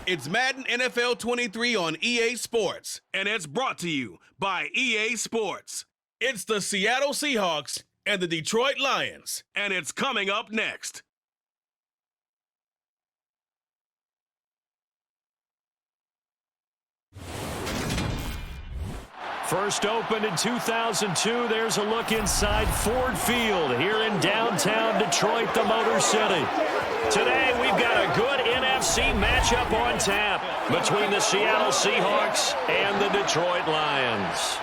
It's Madden NFL 23 on EA Sports, and it's brought to you by EA Sports. It's the Seattle Seahawks and the Detroit Lions, and it's coming up next. First opened in 2002, there's a look inside Ford Field here in downtown Detroit, the Motor City. Today, we've got a good NFC matchup on tap between the Seattle Seahawks and the Detroit Lions.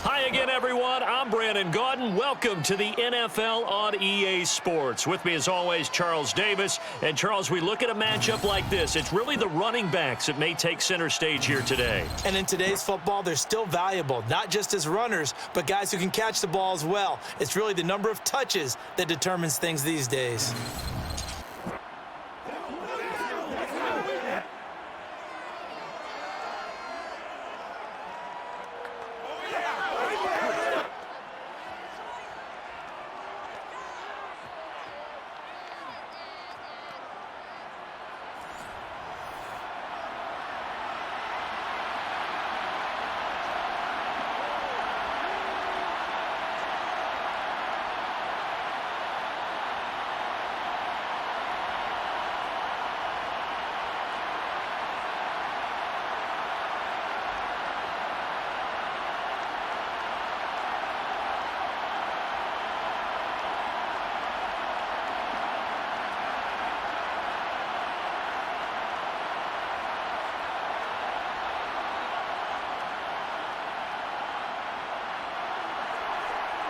Hi again, everyone. I'm Brandon Gaudin. Welcome to the NFL on EA Sports. With me, as always, Charles Davis. And, Charles, we look at a matchup like this. It's really the running backs that may take center stage here today. And in today's football, they're still valuable, not just as runners, but guys who can catch the ball as well. It's really the number of touches that determines things these days.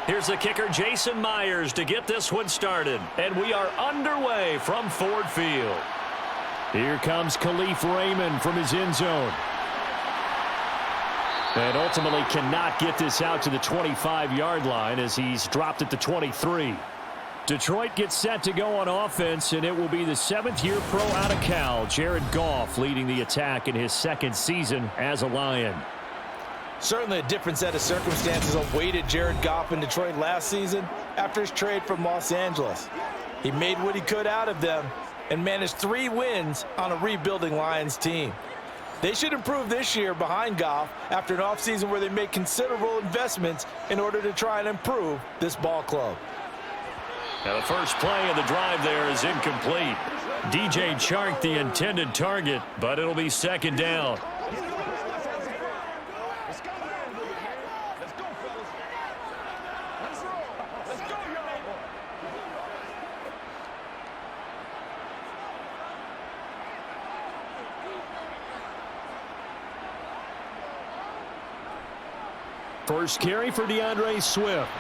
Here's the kicker, Jason Myers, to get this one started. And we are underway from Ford Field. Here comes Khalif Raymond from his end zone. And ultimately cannot get this out to the 25-yard line as he's dropped at the 23. Detroit gets set to go on offense, and it will be the seventh-year pro out of Cal, Jared Goff, leading the attack in his second season as a Lion. Certainly a different set of circumstances awaited Jared Goff in Detroit last season after his trade from Los Angeles. He made what he could out of them and managed 3 wins on a rebuilding Lions team. They should improve this year behind Goff after an offseason where they made considerable investments in order to try and improve this ball club. Now the first play of the drive there is incomplete. DJ Chark the intended target, but it'll be second down. First carry for DeAndre Swift.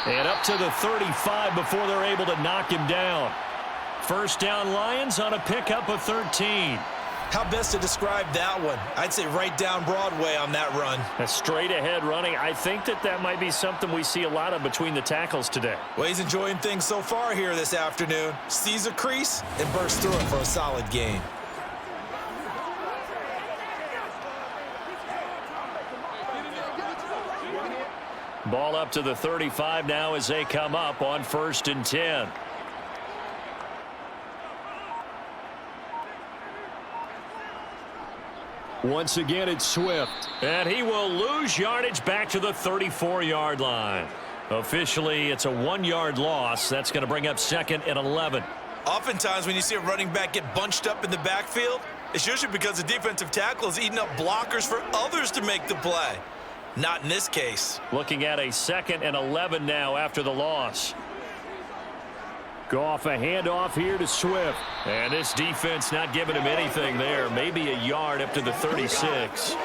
And up to the 35 before they're able to knock him down. First down Lions on a pickup of 13. How best to describe that one? I'd say right down Broadway on that run. A straight ahead running. I think that might be something we see a lot of between the tackles today. Well, he's enjoying things so far here this afternoon. Sees a crease and bursts through it for a solid gain. Ball up to the 35 now as they come up on 1st and 10. Once again, it's Swift. And he will lose yardage back to the 34-yard line. Officially, it's a 1-yard loss. That's going to bring up 2nd and 11. Oftentimes, when you see a running back get bunched up in the backfield, it's usually because the defensive tackle is eating up blockers for others to make the play. Not in this case. Looking at a 2nd and 11 now after the loss. Goff a handoff here to Swift. And this defense not giving him anything there. Maybe a yard up to the 36.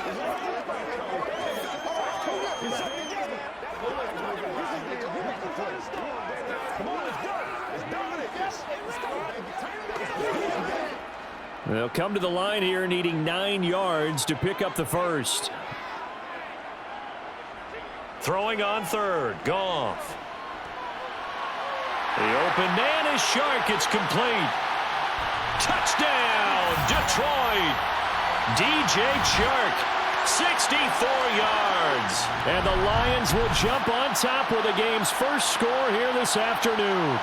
They'll come to the line here needing 9 yards to pick up the first. Throwing on 3rd, Goff. The open man is Chark. It's complete. Touchdown, Detroit. DJ Chark 64 yards. And the Lions will jump on top with the game's first score here this afternoon.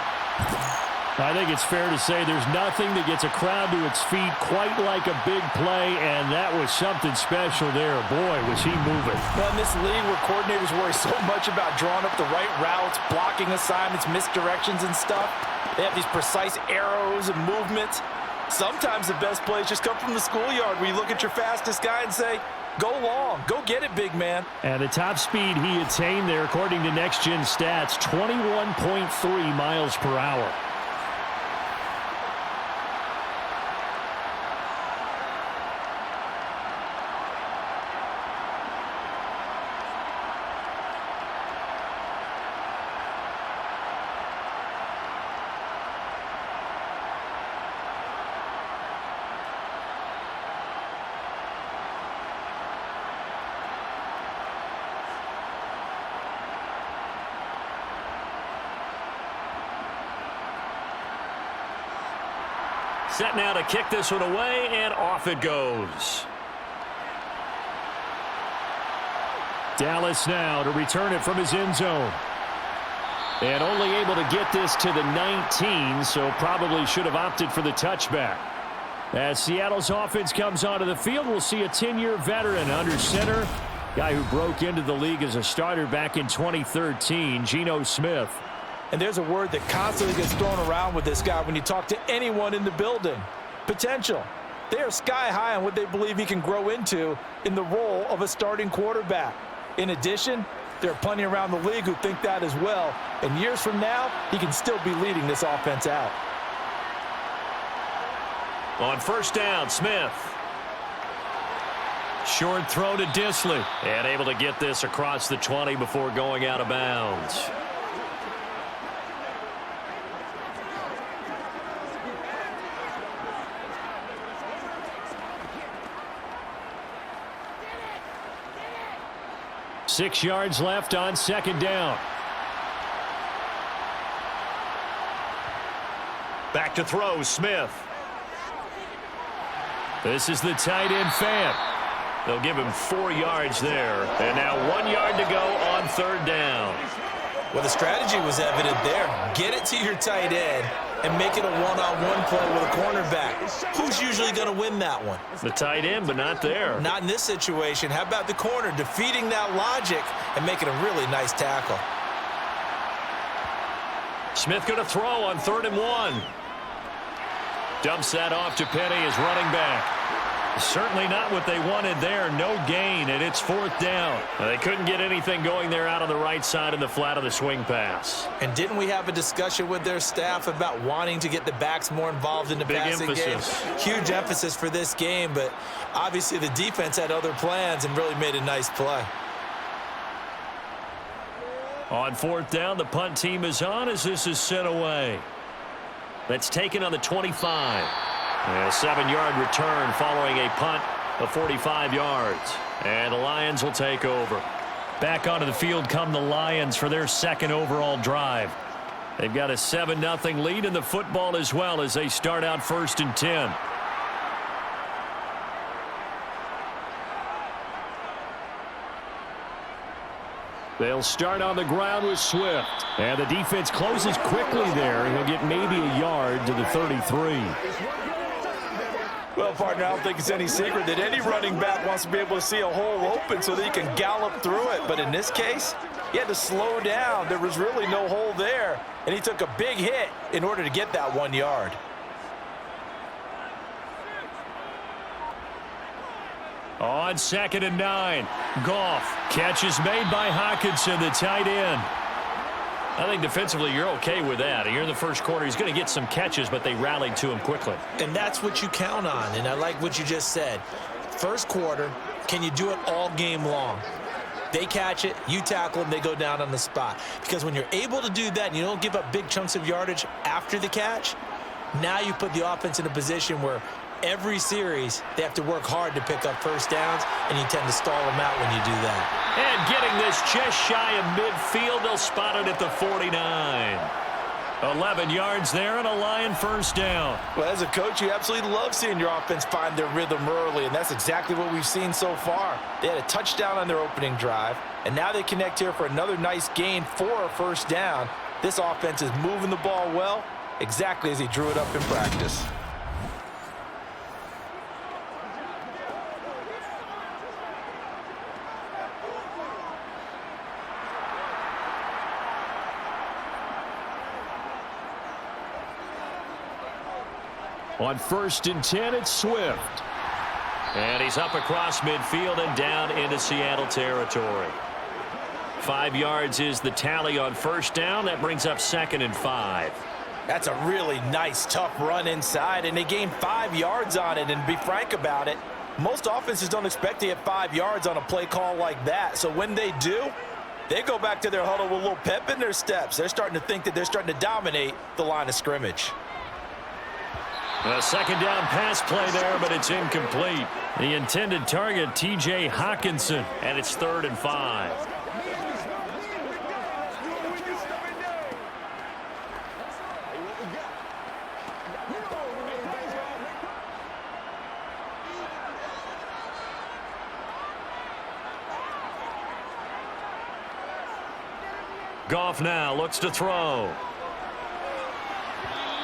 I think it's fair to say there's nothing that gets a crowd to its feet quite like a big play, and that was something special there. Boy, was he moving. Well, in this league where coordinators worry so much about drawing up the right routes, blocking assignments, misdirections and stuff, they have these precise arrows and movements. Sometimes the best plays just come from the schoolyard where you look at your fastest guy and say, go long, go get it, big man. And the top speed he attained there, according to Next Gen Stats, 21.3 miles per hour. Set now to kick this one away, and off it goes. Dallas now to return it from his end zone. And only able to get this to the 19, so probably should have opted for the touchback. As Seattle's offense comes onto the field, we'll see a 10-year veteran under center. Guy who broke into the league as a starter back in 2013, Geno Smith. And there's a word that constantly gets thrown around with this guy when you talk to anyone in the building. Potential. They are sky high on what they believe he can grow into in the role of a starting quarterback. In addition, there are plenty around the league who think that as well. And years from now, he can still be leading this offense out. On first down, Smith. Short throw to Disley. And able to get this across the 20 before going out of bounds. Six yards left on second down. Back to throw, Smith. This is the tight end Fant. They'll give him 4 yards there. And now 1 yard to go on third down. Well, the strategy was evident there. Get it to your tight end and make it a one-on-one play with a cornerback. Who's usually going to win that one? The tight end, but not there. Not in this situation. How about the corner defeating that logic and making a really nice tackle? Smith going to throw on 3rd and 1. Dumps that off to Penny as running back. Certainly not what they wanted there. No gain, and it's 4th down. They couldn't get anything going there out on the right side in the flat of the swing pass. And didn't we have a discussion with their staff about wanting to get the backs more involved in the passing game? Huge emphasis for this game, but obviously the defense had other plans and really made a nice play. On 4th down, the punt team is on as this is sent away. That's taken on the 25. A 7-yard return following a punt of 45 yards. And the Lions will take over. Back onto the field come the Lions for their second overall drive. They've got a 7-0 lead in the football as well as they start out 1st and 10. They'll start on the ground with Swift. And the defense closes quickly there. He'll get maybe a yard to the 33. Well, partner, I don't think it's any secret that any running back wants to be able to see a hole open so that he can gallop through it. But in this case, he had to slow down. There was really no hole there, and he took a big hit in order to get that 1 yard. On 2nd and 9, Goff. Catch is made by Hockenson, the tight end. I think defensively you're okay with that. Here in the first quarter, he's going to get some catches, but they rallied to him quickly. And that's what you count on, and I like what you just said. First quarter, can you do it all game long? They catch it, you tackle them, they go down on the spot. Because when you're able to do that and you don't give up big chunks of yardage after the catch, now you put the offense in a position where every series they have to work hard to pick up first downs, and you tend to stall them out when you do that. And getting this just shy of midfield, they'll spot it at the 49. 11 yards there and a Lion first down. Well, as a coach, you absolutely love seeing your offense find their rhythm early, and that's exactly what we've seen so far. They had a touchdown on their opening drive, and now they connect here for another nice gain for a first down. This offense is moving the ball well, exactly as he drew it up in practice. On 1st and 10, it's Swift. And he's up across midfield and down into Seattle territory. 5 yards is the tally on first down. That brings up 2nd and 5. That's a really nice, tough run inside, and they gained 5 yards on it. And to be frank about it, most offenses don't expect to get 5 yards on a play call like that. So when they do, they go back to their huddle with a little pep in their steps. They're starting to think that they're starting to dominate the line of scrimmage. A 2nd down pass play there, but it's incomplete. The intended target, T.J. Hawkinson, and it's 3rd and 5. Goff now looks to throw.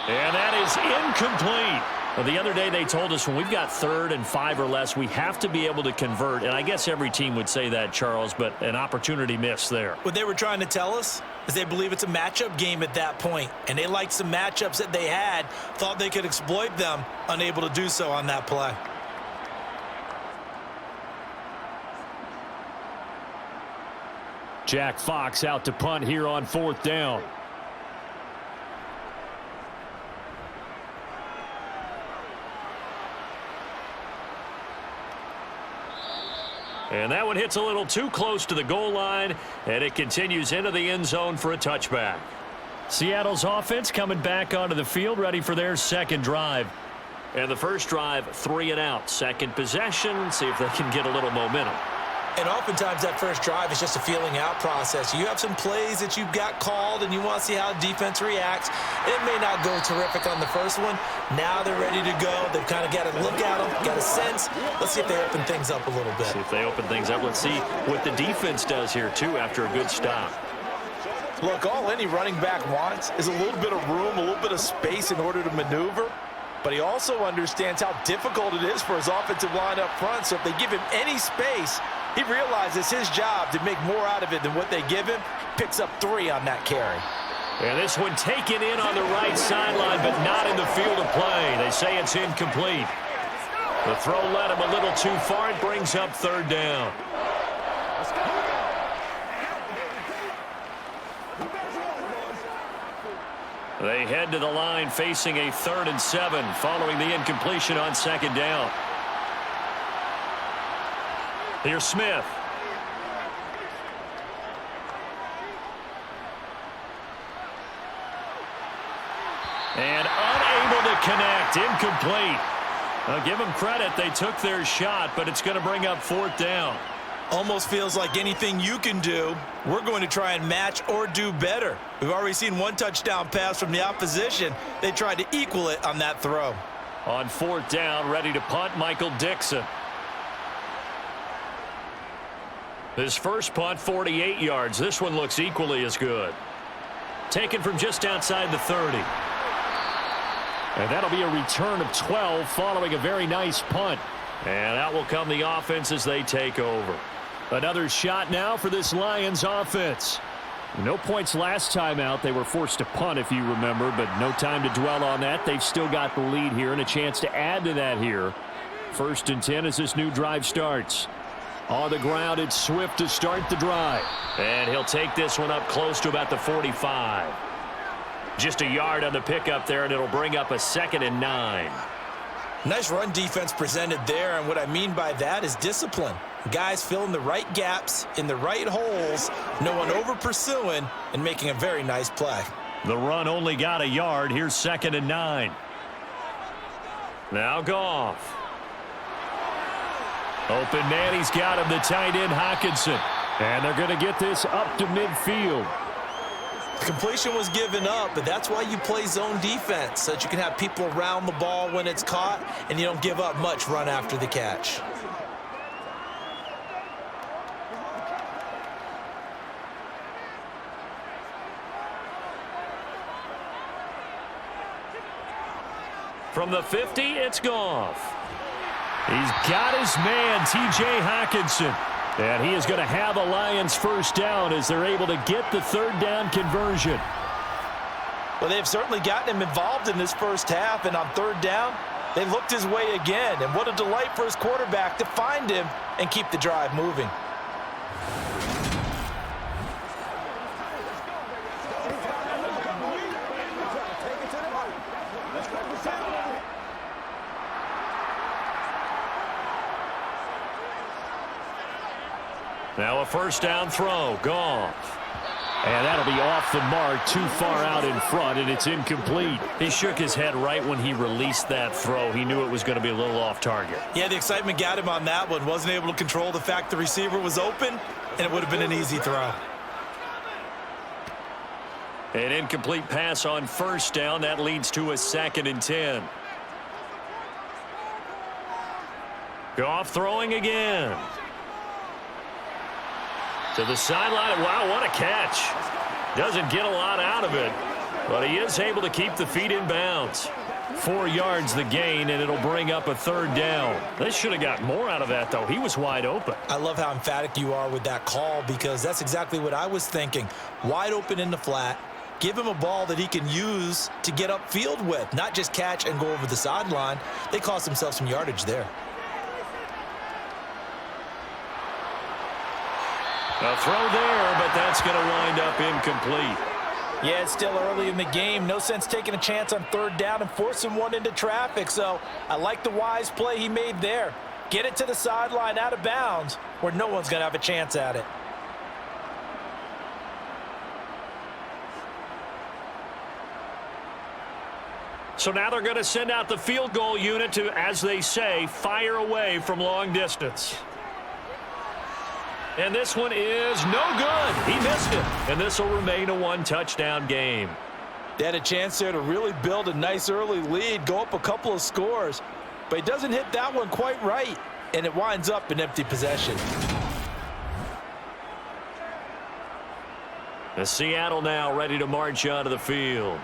And that is incomplete. Well, the other day they told us when we've got 3rd and 5 or less, we have to be able to convert. And I guess every team would say that, Charles, but an opportunity missed there. What they were trying to tell us is they believe it's a matchup game at that point. And they liked some matchups that they had, thought they could exploit them, unable to do so on that play. Jack Fox out to punt here on 4th down. And that one hits a little too close to the goal line, and it continues into the end zone for a touchback. Seattle's offense coming back onto the field, ready for their 2nd drive. And the first drive, 3 and out. 2nd possession, see if they can get a little momentum. And oftentimes that first drive is just a feeling out process. You have some plays that you've got called and you want to see how the defense reacts. It may not go terrific on the first one. Now they're ready to go. They've kind of got to look at them, got a sense. Let's see if they open things up a little bit. See if they open things up. Let's see what the defense does here, too, after a good stop. Look, all any running back wants is a little bit of room, a little bit of space in order to maneuver. But he also understands how difficult it is for his offensive line up front. So if they give him any space, he realizes his job to make more out of it than what they give him. Picks up 3 on that carry. And this one taken in on the right sideline, but not in the field of play. They say it's incomplete. The throw led him a little too far. It brings up 3rd down. They head to the line facing a 3rd and 7 following the incompletion on 2nd down. Here's Smith. And unable to connect. Incomplete. I'll give them credit. They took their shot, but it's going to bring up 4th down. Almost feels like anything you can do, we're going to try and match or do better. We've already seen 1 touchdown pass from the opposition. They tried to equal it on that throw. On 4th down, ready to punt, Michael Dixon. His first punt, 48 yards. This one looks equally as good. Taken from just outside the 30. And that'll be a return of 12 following a very nice punt. And out will come the offense as they take over. Another shot now for this Lions offense. No points last time out. They were forced to punt, if you remember, but no time to dwell on that. They've still got the lead here and a chance to add to that here. 1st and 10 as this new drive starts. On the ground, it's Swift to start the drive. And he'll take this one up close to about the 45. Just a yard on the pickup there, and it'll bring up a 2nd and 9. Nice run defense presented there, and what I mean by that is discipline. Guys filling the right gaps in the right holes, no one over pursuing, and making a very nice play. The run only got a yard. Here's 2nd and 9. Now Goff. Open man, he's got him, the tight end Hawkinson. And they're going to get this up to midfield. The completion was given up, but that's why you play zone defense, so that you can have people around the ball when it's caught, and you don't give up much run after the catch. From the 50, it's Goff. He's got his man, T.J. Hockenson. And he is going to have a Lions first down as they're able to get the third down conversion. Well, they've certainly gotten him involved in this first half, and on third down, they looked his way again. And what a delight for his quarterback to find him and keep the drive moving. Now a first down throw. Goff. And that'll be off the mark, too far out in front, and it's incomplete. He shook his head right when he released that throw. He knew it was going to be a little off target. Yeah, the excitement got him on that one. Wasn't able to control the fact the receiver was open, and it would have been an easy throw. An incomplete pass on first down. That leads to a 2nd and 10. Goff throwing again. To the sideline. Wow, what a catch. Doesn't get a lot out of it, but he is able to keep the feet in bounds. 4 yards the gain, and it'll bring up a third down. They should have got more out of that, though. He was wide open. I love how emphatic you are with that call, because that's exactly what I was thinking. Wide open in the flat. Give him a ball that he can use to get upfield with, not just catch and go over the sideline. They cost themselves some yardage there. A throw there, but that's going to wind up incomplete. Yeah, it's still early in the game. No sense taking a chance on third down and forcing one into traffic. So I like the wise play he made there. Get it to the sideline out of bounds where no one's going to have a chance at it. So now they're going to send out the field goal unit to, as they say, fire away from long distance. And this one is no good. He missed it. And this will remain a one-touchdown game. They had a chance there to really build a nice early lead, go up a couple of scores. But he doesn't hit that one quite right, and it winds up an empty possession. The Seattle now ready to march onto the field.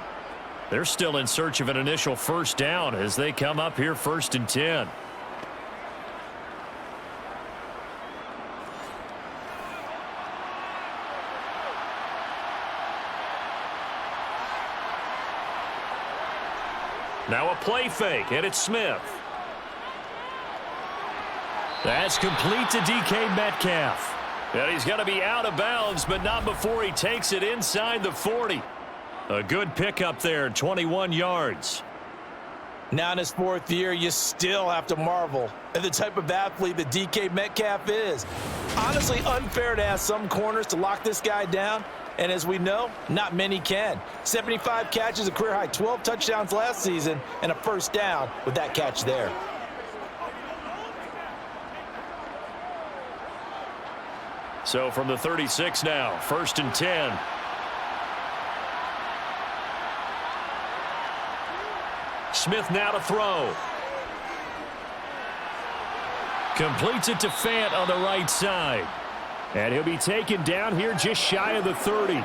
They're still in search of an initial first down as they come up here 1st and 10. Now a play fake, and it's Smith. That's complete to DK Metcalf. And he's going to be out of bounds, but not before he takes it inside the 40. A good pickup there, 21 yards. Now in his 4th year, you still have to marvel at the type of athlete that DK Metcalf is. Honestly, unfair to ask some corners to lock this guy down. And as we know, not many can. 75 catches, a career high, 12 touchdowns last season, and a first down with that catch there. So from the 36 now, 1st and 10. Smith now to throw. Completes it to Fant on the right side. And he'll be taken down here just shy of the 30.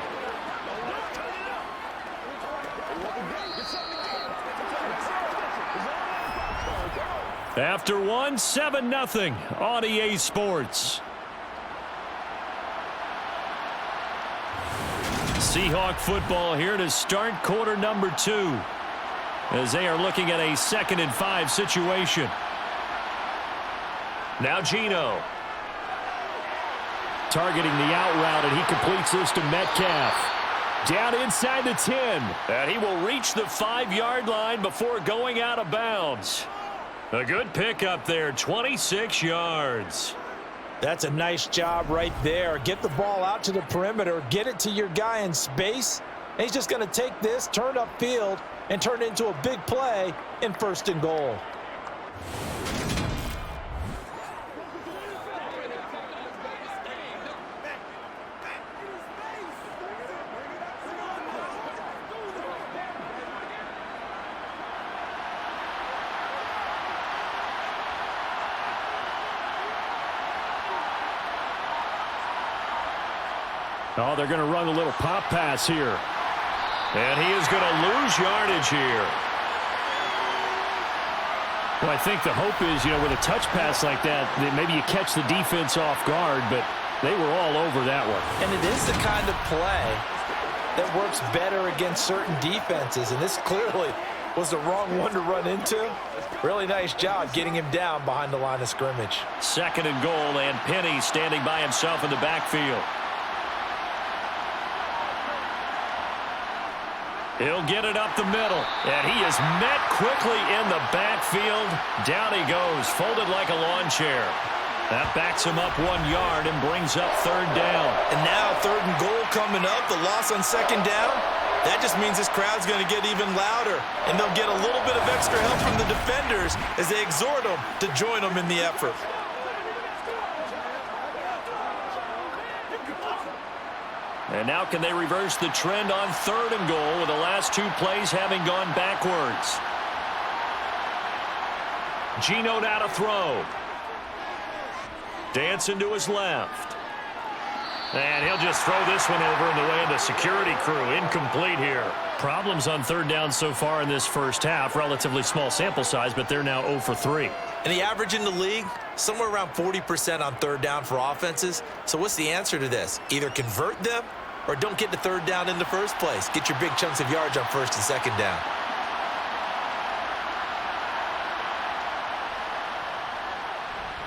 After one, 7-0 on EA Sports. Seahawk football here to start quarter number 2 as they are looking at a 2nd and 5 situation. Now Geno. Targeting the out route, and he completes this to Metcalf. Down inside the 10. And he will reach the 5-yard line before going out of bounds. A good pickup there, 26 yards. That's a nice job right there. Get the ball out to the perimeter, get it to your guy in space, and he's just going to take this, turn upfield, and turn it into a big play in 1st and goal. Oh, they're going to run a little pop pass here. And he is going to lose yardage here. Well, I think the hope is, with a touch pass like that maybe you catch the defense off guard, but they were all over that one. And it is the kind of play that works better against certain defenses, and this clearly was the wrong one to run into. Really nice job getting him down behind the line of scrimmage. 2nd and goal, and Penny standing by himself in the backfield. He'll get it up the middle, and he is met quickly in the backfield. Down he goes, folded like a lawn chair. That backs him up 1 yard and brings up 3rd down. And now 3rd and goal coming up, the loss on 2nd down. That just means this crowd's going to get even louder, and they'll get a little bit of extra help from the defenders as they exhort them to join them in the effort. And now can they reverse the trend on 3rd and goal with the last 2 plays having gone backwards? Geno now to throw. Dancing to his left. And he'll just throw this one over in the way of the security crew. Incomplete here. Problems on 3rd down so far in this first half. Relatively small sample size, but they're now 0 for 3. And the average in the league, somewhere around 40% on 3rd down for offenses. So what's the answer to this? Either convert them or don't get to 3rd down in the first place. Get your big chunks of yards on 1st and 2nd down.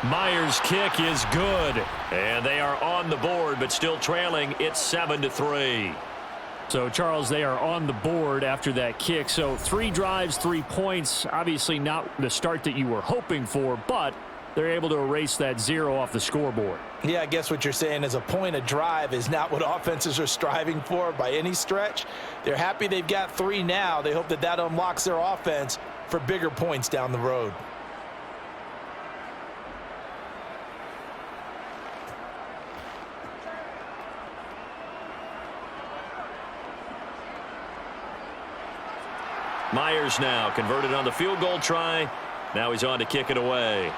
Myers' kick is good. And they are on the board, but still trailing. It's 7-3. So, Charles, they are on the board after that kick. So 3 drives, 3 points. Obviously not the start that you were hoping for, but they're able to erase that 0 off the scoreboard. Yeah, I guess what you're saying is a point a drive is not what offenses are striving for by any stretch. They're happy they've got 3 now. They hope that that unlocks their offense for bigger points down the road. Myers now converted on the field goal try. Now he's on to kick it away.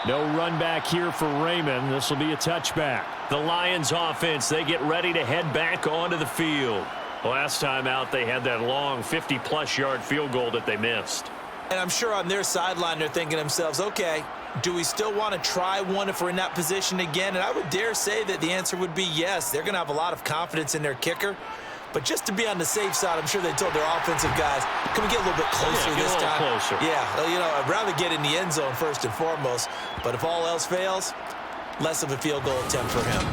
No run back here for Raymond. This will be a touchback. The Lions offense, they get ready to head back onto the field. Last time out, they had that long 50-plus yard field goal that they missed. And I'm sure on their sideline they're thinking to themselves, okay, do we still want to try one if we're in that position again? And I would dare say that the answer would be yes. They're going to have a lot of confidence in their kicker. But just to be on the safe side, I'm sure they told their offensive guys, can we get a little bit closer this time? Closer. Yeah, I'd rather get in the end zone first and foremost. But if all else fails, less of a field goal attempt for him.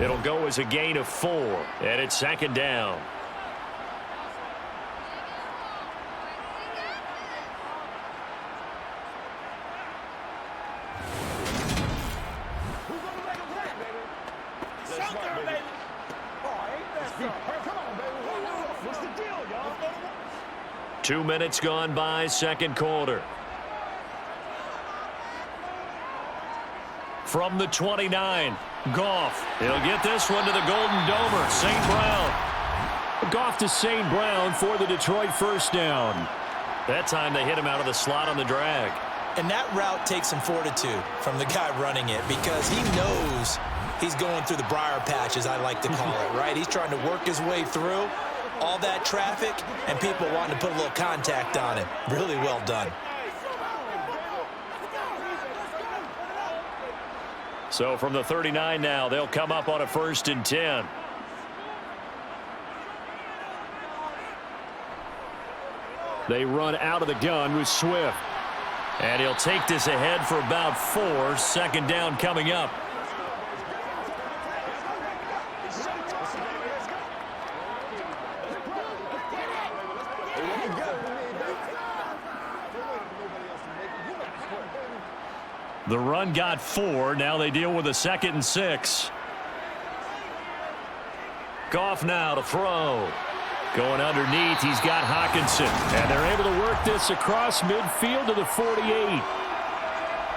It'll go as a gain of 4, and it's 2nd down. What's the deal, y'all? 2 minutes gone by, 2nd quarter. From the 29, Goff. He'll get this one to the Golden Domer, St. Brown. Goff to St. Brown for the Detroit 1st down. That time they hit him out of the slot on the drag. And that route takes some fortitude from the guy running it because he knows he's going through the briar patch, as I like to call it, right? He's trying to work his way through all that traffic and people wanting to put a little contact on him. Really well done. So from the 39 now, they'll come up on a 1st and 10. They run out of the gun with Swift. And he'll take this ahead for about 4. 2nd down coming up. The run got 4. Now they deal with a 2nd and 6. Goff now to throw. Going underneath, he's got Hockenson. And they're able to work this across midfield to the 48.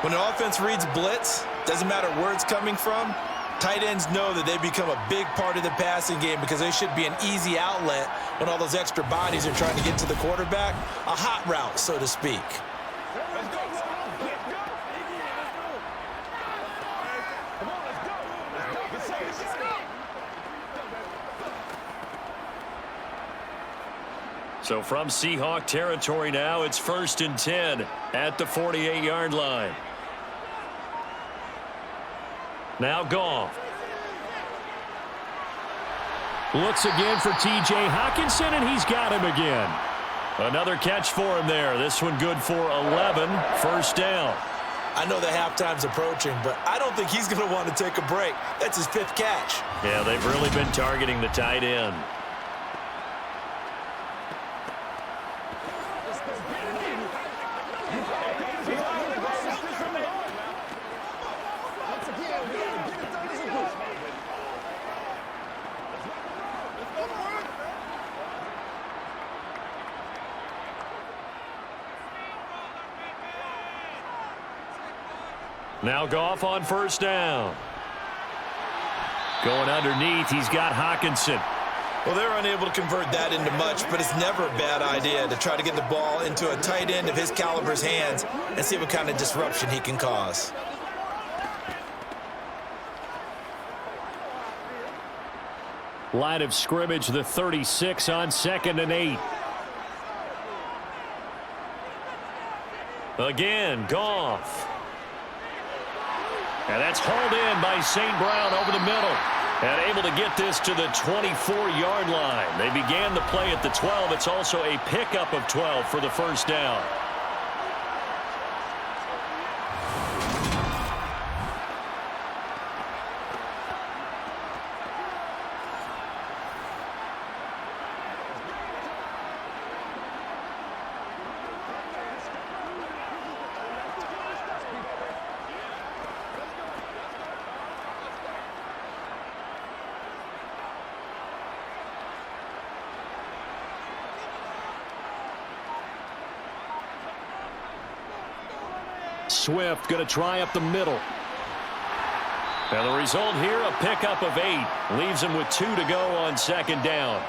When an offense reads blitz, doesn't matter where it's coming from, tight ends know that they become a big part of the passing game because they should be an easy outlet when all those extra bodies are trying to get to the quarterback. A hot route, so to speak. So from Seahawk territory now, it's 1st and 10 at the 48-yard line. Now Goff. Looks again for T.J. Hockenson, and he's got him again. Another catch for him there. This one good for 11. First down. I know the halftime's approaching, but I don't think he's going to want to take a break. That's his 5th catch. Yeah, they've really been targeting the tight end. Now Goff on first down. Going underneath, he's got Hockenson. Well, they're unable to convert that into much, but it's never a bad idea to try to get the ball into a tight end of his caliber's hands and see what kind of disruption he can cause. Line of scrimmage, the 36 on 2nd and 8. Again, Goff. And that's hauled in by St. Brown over the middle. And able to get this to the 24-yard line. They began the play at the 12. It's also a pickup of 12 for the first down. Swift going to try up the middle. And the result here, a pickup of 8. Leaves him with 2 to go on 2nd down.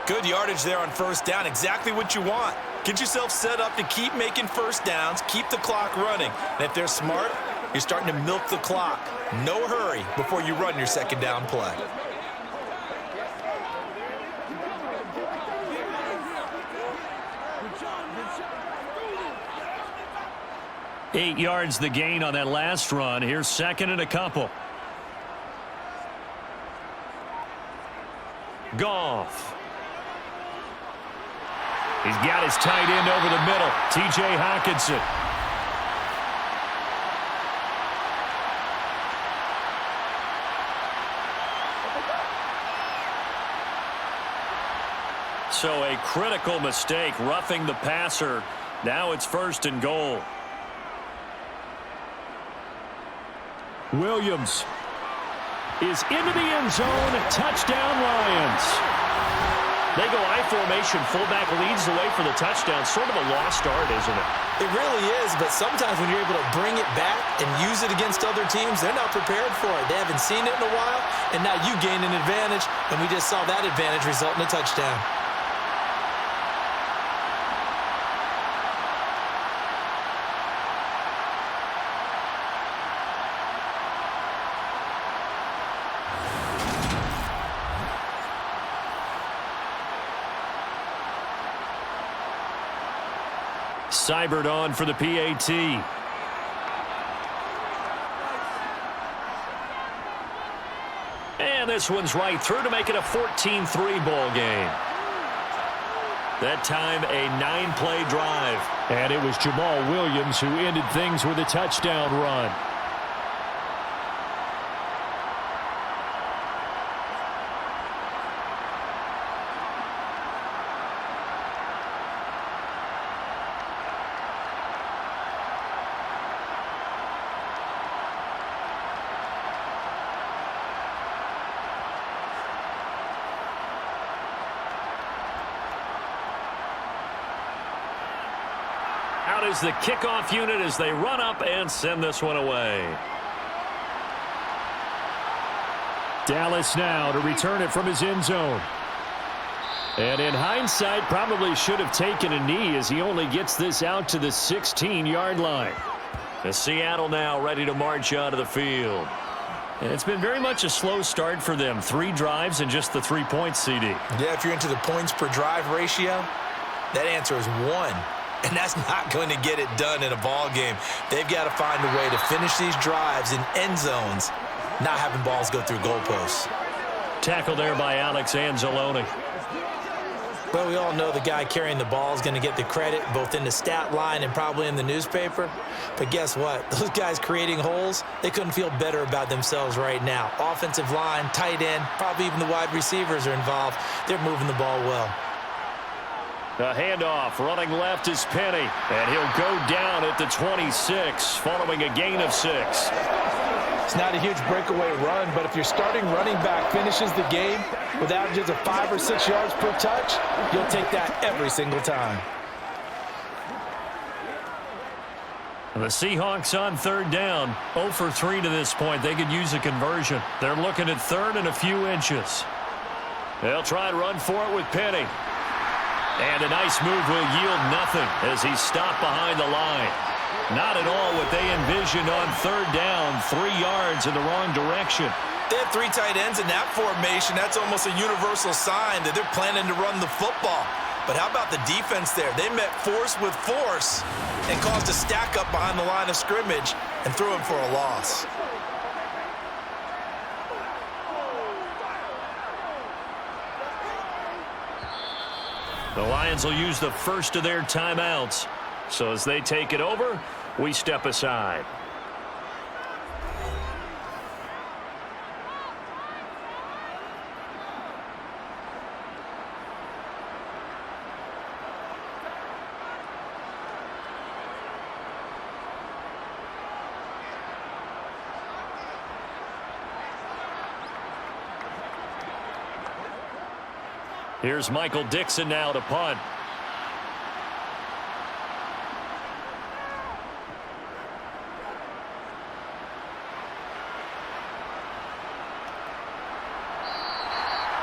Good yardage there on first down. Exactly what you want. Get yourself set up to keep making first downs, keep the clock running. And if they're smart, you're starting to milk the clock. No hurry before you run your 2nd down play. Eight yards the gain on that last run. Here's 2nd and a couple. Goff. He's got his tight end over the middle. T.J. Hockenson. So a critical mistake, roughing the passer. Now it's 1st and goal. Williams is into the end zone. Touchdown, Lions. They go I formation. Fullback leads the way for the touchdown. Sort of a lost art, isn't it? It really is, but sometimes when you're able to bring it back and use it against other teams, they're not prepared for it. They haven't seen it in a while, and now you gain an advantage, and we just saw that advantage result in a touchdown. Seibert on for the PAT. And this one's right through to make it a 14-3 ball game. That time a 9-play drive. And it was Jamal Williams who ended things with a touchdown run. Out is the kickoff unit as they run up and send this one away. Dallas now to return it from his end zone. And in hindsight, probably should have taken a knee as he only gets this out to the 16-yard line. The Seattle now ready to march onto the field. And it's been very much a slow start for them. 3 drives and just the 3 points, CD. Yeah, if you're into the points per drive ratio, That answer is 1. And that's not going to get it done in a ball game. They've got to find a way to finish these drives in end zones, not having balls go through goalposts. Tackle there by Alex Anzalone. Well, we all know the guy carrying the ball is going to get the credit both in the stat line and probably in the newspaper. But guess what? Those guys creating holes, they couldn't feel better about themselves right now. Offensive line, tight end, probably even the wide receivers are involved. They're moving the ball well. The handoff, running left is Penny, and he'll go down at the 26, following a gain of 6. It's not a huge breakaway run, but if your starting running back finishes the game with averages of 5 or 6 yards per touch, you'll take that every single time. The Seahawks on 3rd down, 0 for 3 to this point. They could use a conversion. They're looking at 3rd and a few inches. They'll try and run for it with Penny. And a nice move will yield nothing as he's stopped behind the line. Not at all what they envisioned on 3rd down, 3 yards in the wrong direction. They have 3 tight ends in that formation. That's almost a universal sign that they're planning to run the football. But how about the defense there? They met force with force and caused a stack up behind the line of scrimmage and threw him for a loss. The Lions will use the first of their timeouts. So as they take it over, we step aside. Here's Michael Dixon now to punt.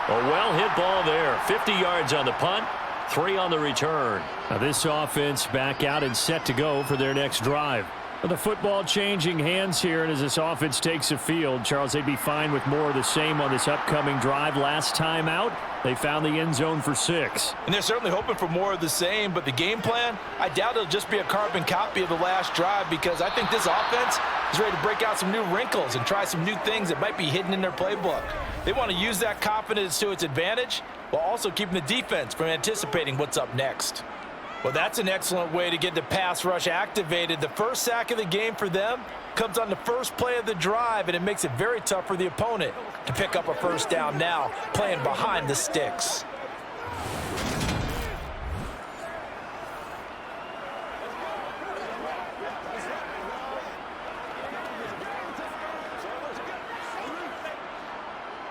A well-hit ball there. 50 yards on the punt, 3 on the return. Now this offense back out and set to go for their next drive. Well, the football changing hands here, and as this offense takes the field, Charles, they'd be fine with more of the same on this upcoming drive. Last time out, they found the end zone for 6. And they're certainly hoping for more of the same, but the game plan, I doubt it'll just be a carbon copy of the last drive, because I think this offense is ready to break out some new wrinkles and try some new things that might be hidden in their playbook. They want to use that confidence to its advantage while also keeping the defense from anticipating what's up next. Well, that's an excellent way to get the pass rush activated. The first sack of the game for them comes on the first play of the drive, and it makes it very tough for the opponent to pick up a first down now, playing behind the sticks.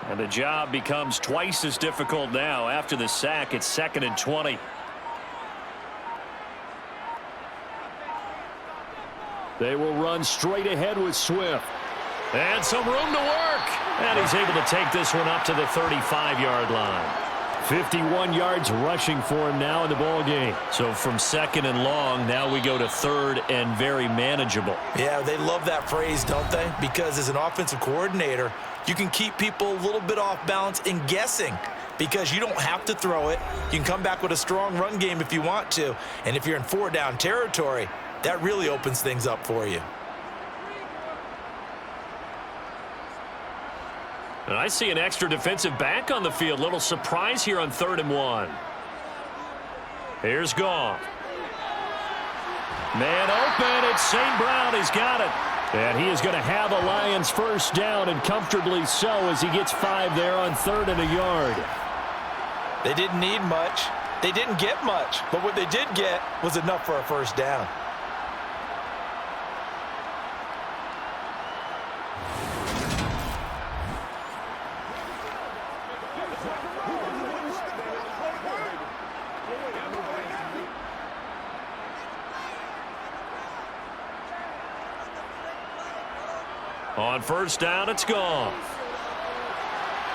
And the job becomes twice as difficult now. After the sack, it's 2nd and 20. They will run straight ahead with Swift. And some room to work. And he's able to take this one up to the 35-yard line. 51 yards rushing for him now in the ball game. So from 2nd and long, now we go to 3rd and very manageable. Yeah, they love that phrase, don't they? Because as an offensive coordinator, you can keep people a little bit off balance and guessing, because you don't have to throw it. You can come back with a strong run game if you want to. And if you're in 4-down territory, that really opens things up for you. And I see an extra defensive back on the field. Little surprise here on 3rd and 1. Here's Goff. Man open. It's St. Brown. He's got it. And he is going to have a Lions first down, and comfortably so, as he gets 5 there on 3rd and a yard. They didn't need much. They didn't get much. But what they did get was enough for a first down. On first down, it's Goff.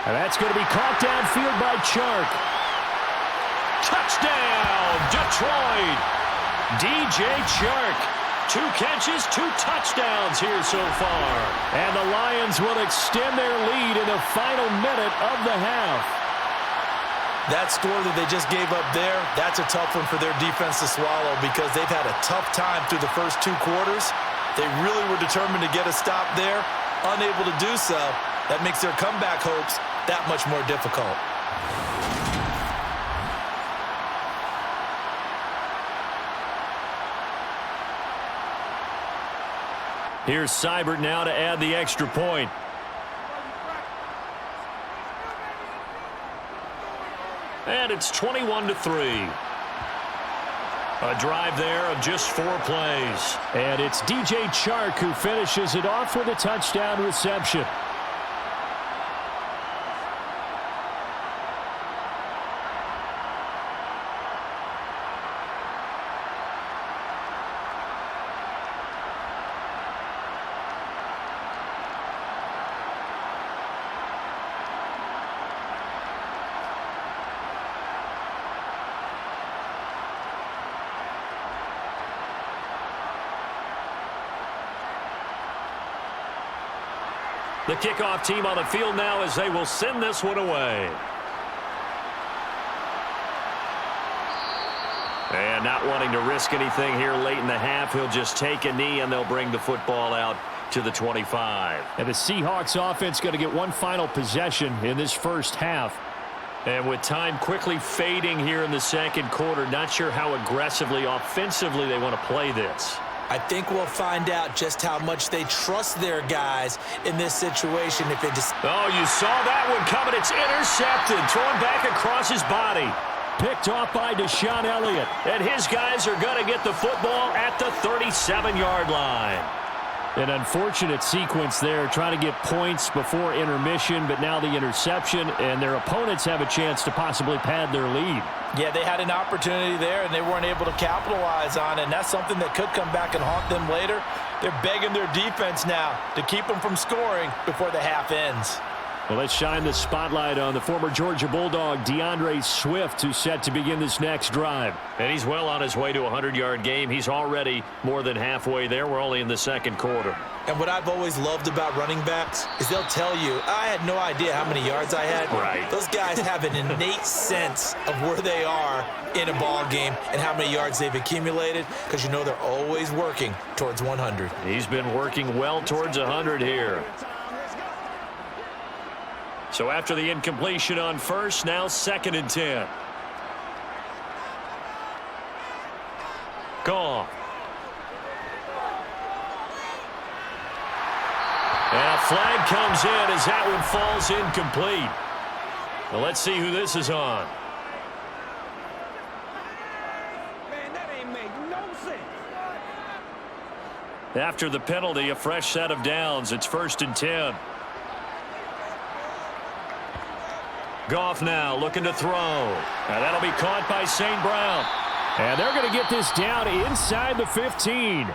And that's going to be caught downfield by Chark. Touchdown, Detroit. DJ Chark. 2 catches, 2 touchdowns here so far. And the Lions will extend their lead in the final minute of the half. That score that they just gave up there, that's a tough one for their defense to swallow because they've had a tough time through the first 2 quarters. They really were determined to get a stop there, unable to do so. That makes their comeback hopes that much more difficult. Here's Seibert now to add the extra point. And it's 21-3. A drive there of just 4 plays. And it's DJ Chark who finishes it off with a touchdown reception. The kickoff team on the field now as they will send this one away. And not wanting to risk anything here late in the half, he'll just take a knee and they'll bring the football out to the 25. And the Seahawks offense going to get one final possession in this first half. And with time quickly fading here in the second quarter, not sure how aggressively, offensively they want to play this. I think we'll find out just how much they trust their guys in this situation. If they just Oh, you saw that one coming. It's intercepted, thrown back across his body. Picked off by Deshaun Elliott. And his guys are going to get the football at the 37-yard line. An unfortunate sequence there, trying to get points before intermission, but now the interception, and their opponents have a chance to possibly pad their lead. Yeah, they had an opportunity there, and they weren't able to capitalize on it, and that's something that could come back and haunt them later. They're begging their defense now to keep them from scoring before the half ends. Well, let's shine the spotlight on the former Georgia Bulldog, DeAndre Swift, who's set to begin this next drive. And he's well on his way to a 100-yard game. He's already more than halfway there. We're only in the second quarter. And what I've always loved about running backs is they'll tell you, I had no idea how many yards I had. Right. Those guys have an innate sense of where they are in a ball game and how many yards they've accumulated because you know they're always working towards 100. He's been working well towards 100 here. So after the incompletion on first, now 2nd and 10. Gone. And a flag comes in as that one falls incomplete. Well, let's see who this is on. Man, that ain't make no sense. After the penalty, a fresh set of downs. It's 1st and 10. Goff now looking to throw. And that'll be caught by St. Brown. And they're going to get this down inside the 15.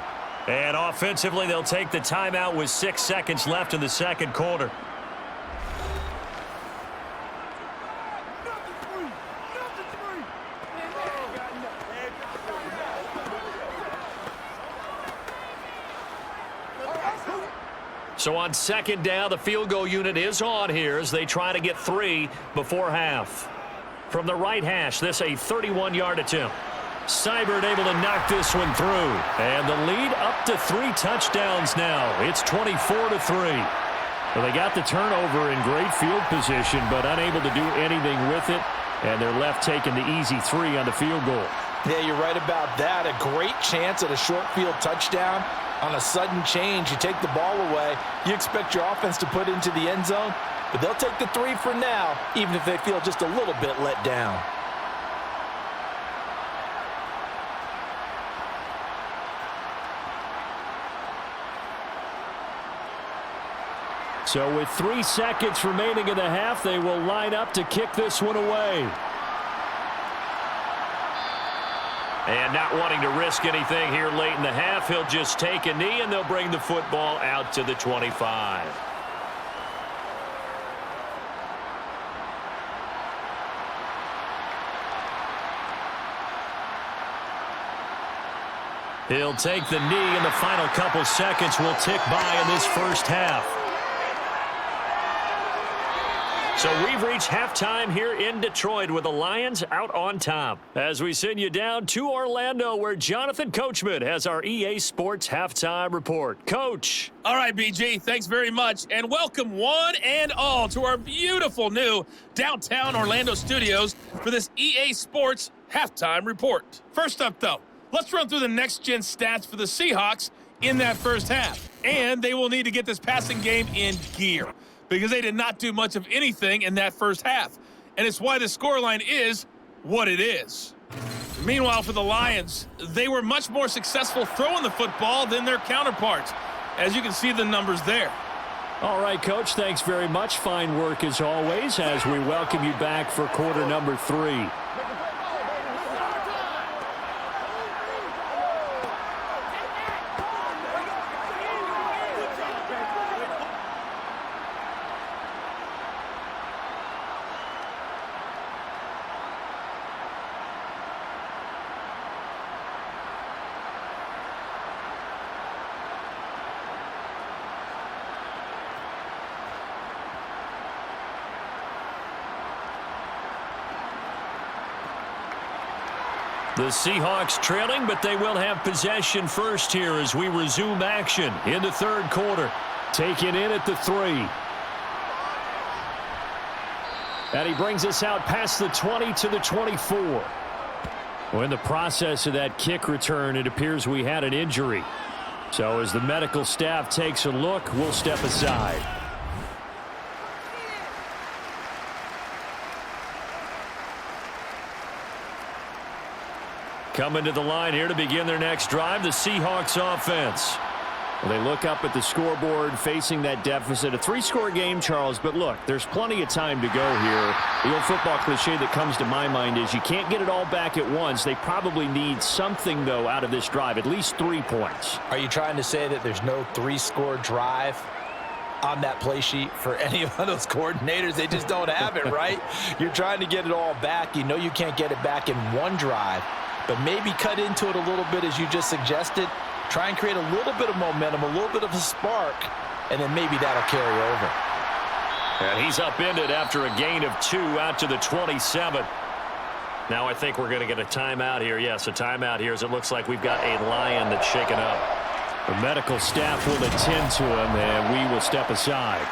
And offensively, they'll take the timeout with 6 seconds left in the second quarter. So on 2nd down, the field goal unit is on here as they try to get 3 before half. From the right hash, this a 31-yard attempt. Seibert able to knock this one through. And the lead up to 3 touchdowns now. It's 24-3. Well, they got the turnover in great field position, but unable to do anything with it. And they're left taking the easy 3 on the field goal. Yeah, you're right about that. A great chance at a short field touchdown. On a sudden change, you take the ball away. You expect your offense to put into the end zone, but they'll take the 3 for now, even if they feel just a little bit let down. So with 3 seconds remaining in the half, they will line up to kick this one away. And not wanting to risk anything here late in the half, he'll just take a knee and they'll bring the football out to the 25. He'll take the knee, and the final couple seconds will tick by in this first half. So we've reached halftime here in Detroit with the Lions out on top. As we send you down to Orlando, where Jonathan Coachman has our EA Sports halftime report. Coach. All right, BG, thanks very much. And welcome one and all to our beautiful new downtown Orlando studios for this EA Sports halftime report. First up, though, let's run through the next-gen stats for the Seahawks in that first half. And they will need to get this passing game in gear, because they did not do much of anything in that first half. And it's why the scoreline is what it is. Meanwhile, for the Lions, they were much more successful throwing the football than their counterparts, as you can see the numbers there. All right, Coach, thanks very much. Fine work as always as we welcome you back for quarter number 3. The Seahawks trailing, but they will have possession first here as we resume action in the third quarter. Taken in at the 3. And he brings us out past the 20 to the 24. Well, in the process of that kick return, it appears we had an injury. So as the medical staff takes a look, we'll step aside. Coming to the line here to begin their next drive, the Seahawks offense. Well, they look up at the scoreboard facing that deficit. A 3-score game, Charles, but look, there's plenty of time to go here. The old football cliche that comes to my mind is you can't get it all back at once. They probably need something, though, out of this drive, at least 3 points. Are you trying to say that there's no 3-score drive on that play sheet for any of those coordinators? They just don't have it, right? You're trying to get it all back. You know you can't get it back in one drive. But maybe cut into it a little bit as you just suggested. Try and create a little bit of momentum, a little bit of a spark, and then maybe that'll carry over. And he's upended after a gain of 2 out to the 27. Now I think we're going to get a timeout here. Yes, a timeout here as it looks like we've got a Lion that's shaken up. The medical staff will attend to him, and we will step aside.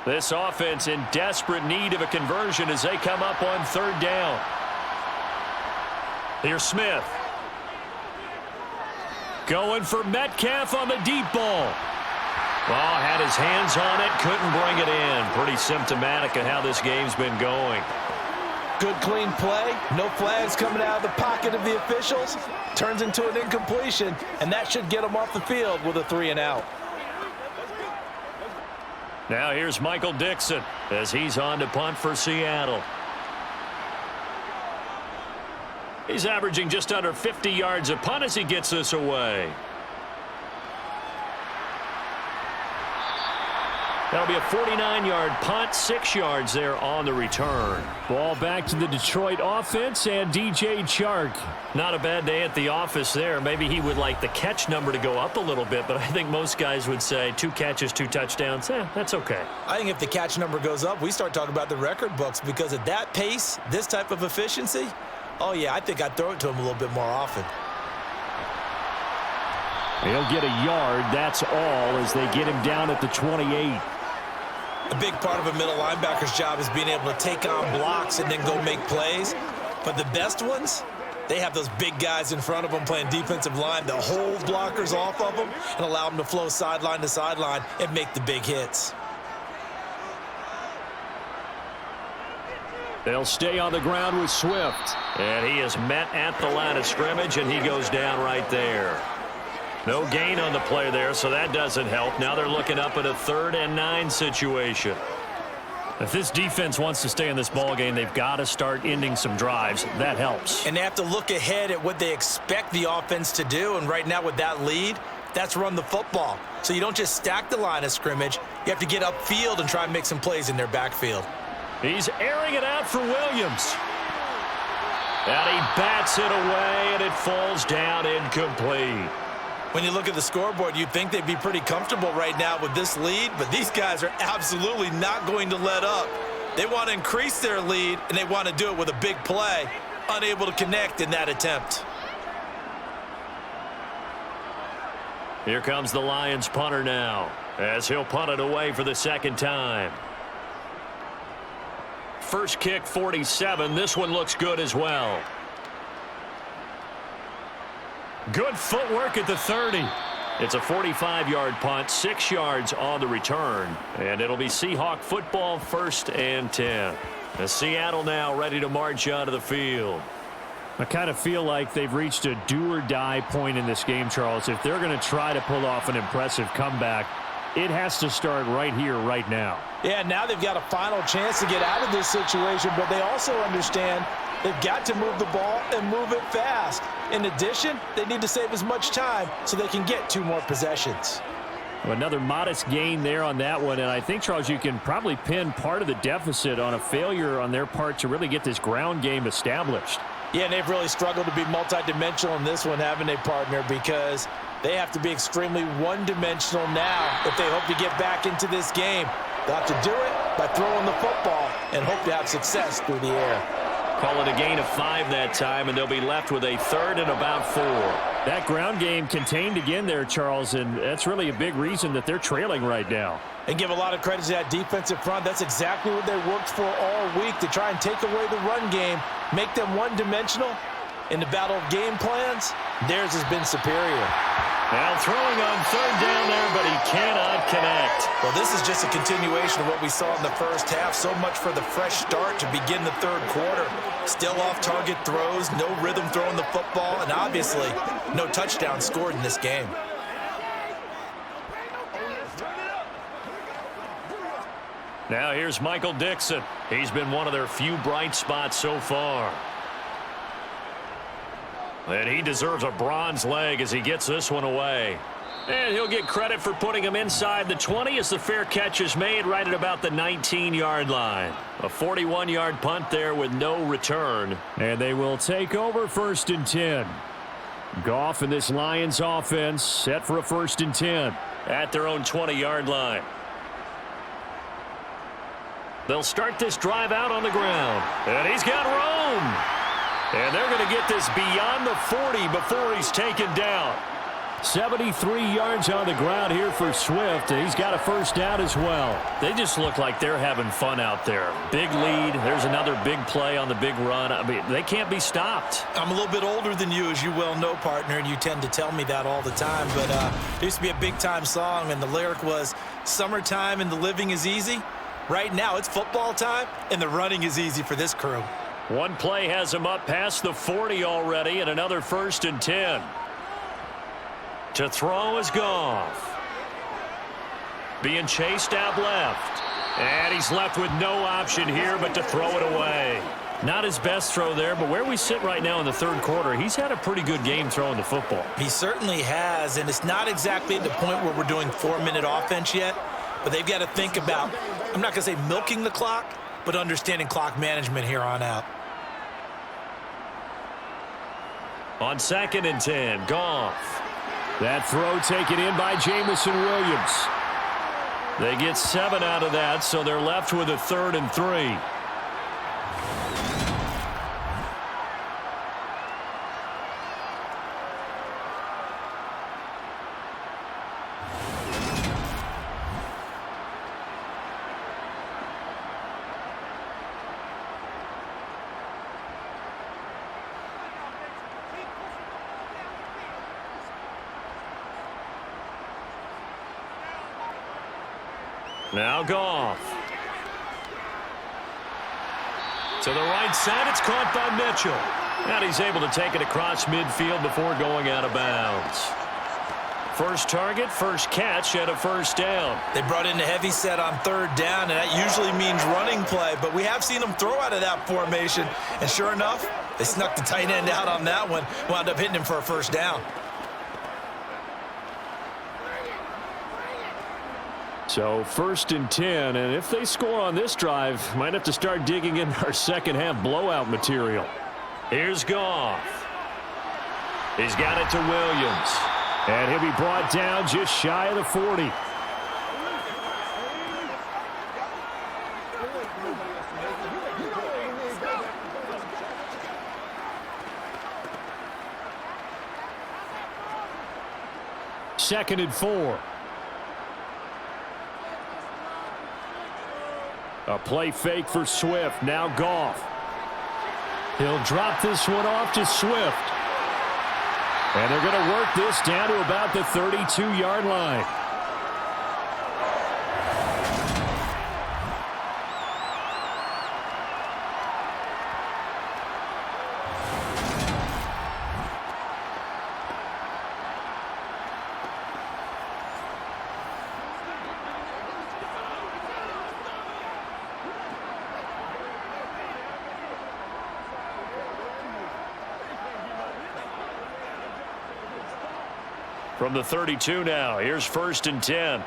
This offense in desperate need of a conversion as they come up on 3rd down. Here's Smith. Going for Metcalf on the deep ball. Well, had his hands on it, couldn't bring it in. Pretty symptomatic of how this game's been going. Good, clean play. No flags coming out of the pocket of the officials. Turns into an incompletion, and that should get them off the field with a 3-and-out. Now here's Michael Dixon as he's on to punt for Seattle. He's averaging just under 50 yards a punt as he gets this away. That'll be a 49-yard punt, 6 yards there on the return. Ball back to the Detroit offense and DJ Chark. Not a bad day at the office there. Maybe he would like the catch number to go up a little bit, but I think most guys would say 2 catches, 2 touchdowns. That's okay. I think if the catch number goes up, we start talking about the record books, because at that pace, this type of efficiency, oh yeah, I think I'd throw it to him a little bit more often. He'll get a yard, that's all, as they get him down at the 28. A big part of a middle linebacker's job is being able to take on blocks and then go make plays. But the best ones, they have those big guys in front of them playing defensive line that hold blockers off of them and allow them to flow sideline to sideline and make the big hits. They'll stay on the ground with Swift. And he is met at the line of scrimmage, and he goes down right there. No gain on the play there, so that doesn't help. Now they're looking up at a 3rd and 9 situation. If this defense wants to stay in this ball game, they've got to start ending some drives. That helps. And they have to look ahead at what they expect the offense to do. And right now with that lead, that's run the football. So you don't just stack the line of scrimmage. You have to get upfield and try and make some plays in their backfield. He's airing it out for Williams. And he bats it away, and it falls down incomplete. When you look at the scoreboard, you'd think they'd be pretty comfortable right now with this lead, but these guys are absolutely not going to let up. They want to increase their lead, and they want to do it with a big play. Unable to connect in that attempt. Here comes the Lions punter now, as he'll punt it away for the second time. First kick, 47. This one looks good as well. Good footwork at the 30. It's a 45-yard punt, 6 yards on the return. And it'll be Seahawk football, 1st and 10. The Seattle now ready to march onto the field. I kind of feel like they've reached a do-or-die point in this game, Charles. If they're going to try to pull off an impressive comeback, it has to start right here, right now. Yeah, now they've got a final chance to get out of this situation, but they also understand they've got to move the ball and move it fast. In addition, they need to save as much time so they can get 2 more possessions. Well, another modest gain there on that one, and I think, Charles, you can probably pin part of the deficit on a failure on their part to really get this ground game established. Yeah, and they've really struggled to be multidimensional in this one, haven't they, partner? Because they have to be extremely one-dimensional now if they hope to get back into this game. They'll have to do it by throwing the football and hope to have success through the air. Call it a gain of 5 that time, and they'll be left with a 3rd and about 4. That ground game contained again there, Charles, and that's really a big reason that they're trailing right now. And give a lot of credit to that defensive front. That's exactly what they worked for all week, to try and take away the run game, make them one-dimensional. In the battle of game plans, theirs has been superior. Now throwing on 3rd down there, but he cannot connect. Well, this is just a continuation of what we saw in the first half. So much for the fresh start to begin the 3rd quarter. Still off-target throws, no rhythm throwing the football, and obviously no touchdown scored in this game. Now here's Michael Dixon. He's been one of their few bright spots so far. And he deserves a bronze leg as he gets this one away. And he'll get credit for putting him inside the 20 as the fair catch is made right at about the 19-yard line. A 41-yard punt there with no return. And they will take over 1st and 10. Goff and this Lions offense set for a 1st and 10 at their own 20-yard line. They'll start this drive out on the ground. And he's got room. And they're going to get this beyond the 40 before he's taken down. 73 yards on the ground here for Swift, and he's got a 1st down as well. They just look like they're having fun out there. Big lead. There's another big play on the big run. I mean, they can't be stopped. I'm a little bit older than you, as you well know, partner, and you tend to tell me that all the time. But there used to be a big-time song, and the lyric was, "Summertime and the living is easy." Right now, it's football time, and the running is easy for this crew. One play has him up past the 40 already, and another 1st and 10. To throw is Goff. Being chased out left. And he's left with no option here but to throw it away. Not his best throw there, but where we sit right now in the 3rd quarter, he's had a pretty good game throwing the football. He certainly has, and it's not exactly at the point where we're doing 4-minute offense yet, but they've got to think about, I'm not going to say milking the clock, but understanding clock management here on out. On 2nd and 10, Goff. That throw taken in by Jamison Williams. They get 7 out of that, so they're left with a 3rd and 3. Now Goff. To the right side, it's caught by Mitchell. And he's able to take it across midfield before going out of bounds. First target, first catch, and a first down. They brought in the heavy set on third down, and that usually means running play, but we have seen them throw out of that formation, and sure enough, they snuck the tight end out on that one, wound up hitting him for a first down. So 1st and 10, and if they score on this drive, might have to start digging in our second half blowout material. Here's Goff. He's got it to Williams. And he'll be brought down just shy of the 40. Second and 4. A play fake for Swift. Now Goff. He'll drop this one off to Swift. And they're going to work this down to about the 32-yard line. From the 32 now, here's 1st and 10.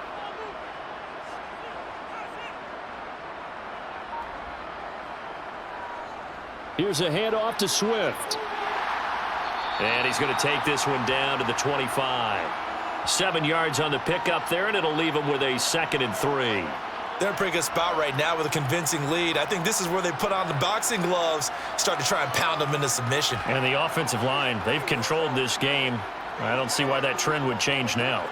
Here's a handoff to Swift. And he's going to take this one down to the 25. 7 yards on the pickup there, and it'll leave him with a 2nd and 3. They're in a pretty good spot right now with a convincing lead. I think this is where they put on the boxing gloves, start to try and pound them into submission. And the offensive line, they've controlled this game. I don't see why that trend would change now.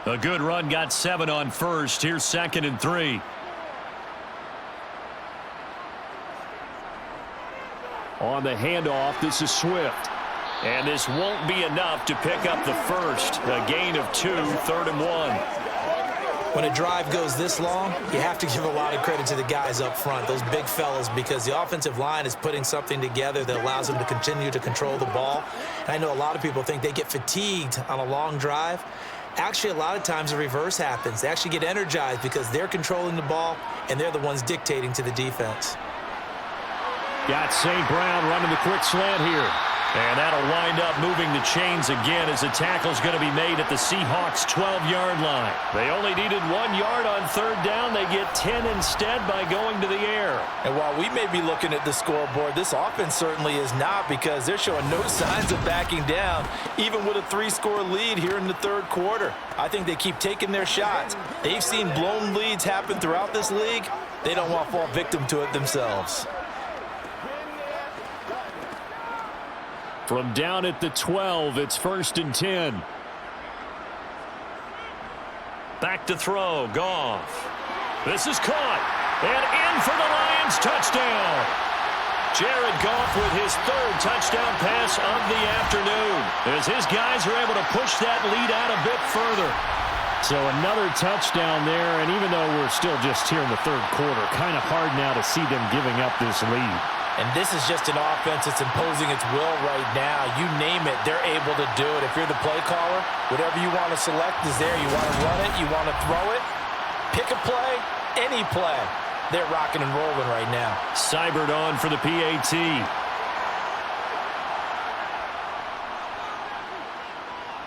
A good run, got 7 on first. Here's 2nd and 3. On the handoff, this is Swift. And this won't be enough to pick up the first. A gain of 2, 3rd and 1. When a drive goes this long, you have to give a lot of credit to the guys up front, those big fellas, because the offensive line is putting something together that allows them to continue to control the ball. And I know a lot of people think they get fatigued on a long drive. Actually, a lot of times the reverse happens. They actually get energized because they're controlling the ball, and they're the ones dictating to the defense. Got St. Brown running the quick slant here. And that'll wind up moving the chains again as the tackle's going to be made at the Seahawks' 12-yard line. They only needed 1 yard on third down. They get 10 instead by going to the air. And while we may be looking at the scoreboard, this offense certainly is not, because they're showing no signs of backing down, even with a 3-score lead here in the third quarter. I think they keep taking their shots. They've seen blown leads happen throughout this league. They don't want to fall victim to it themselves. From down at the 12, it's 1st and 10. Back to throw, Goff. This is caught, and in for the Lions, touchdown. Jared Goff with his 3rd touchdown pass of the afternoon, as his guys are able to push that lead out a bit further. So another touchdown there, and even though we're still just here in the third quarter, kind of hard now to see them giving up this lead. And this is just an offense that's imposing its will right now. You name it, they're able to do it. If you're the play caller, whatever you want to select is there. You want to run it, you want to throw it, pick a play, any play. They're rocking and rolling right now. Seibert on for the PAT.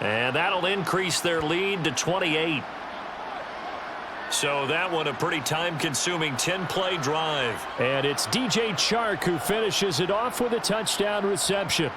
And that'll increase their lead to 28. So that one a pretty time-consuming 10-play drive. And it's DJ Chark who finishes it off with a touchdown reception.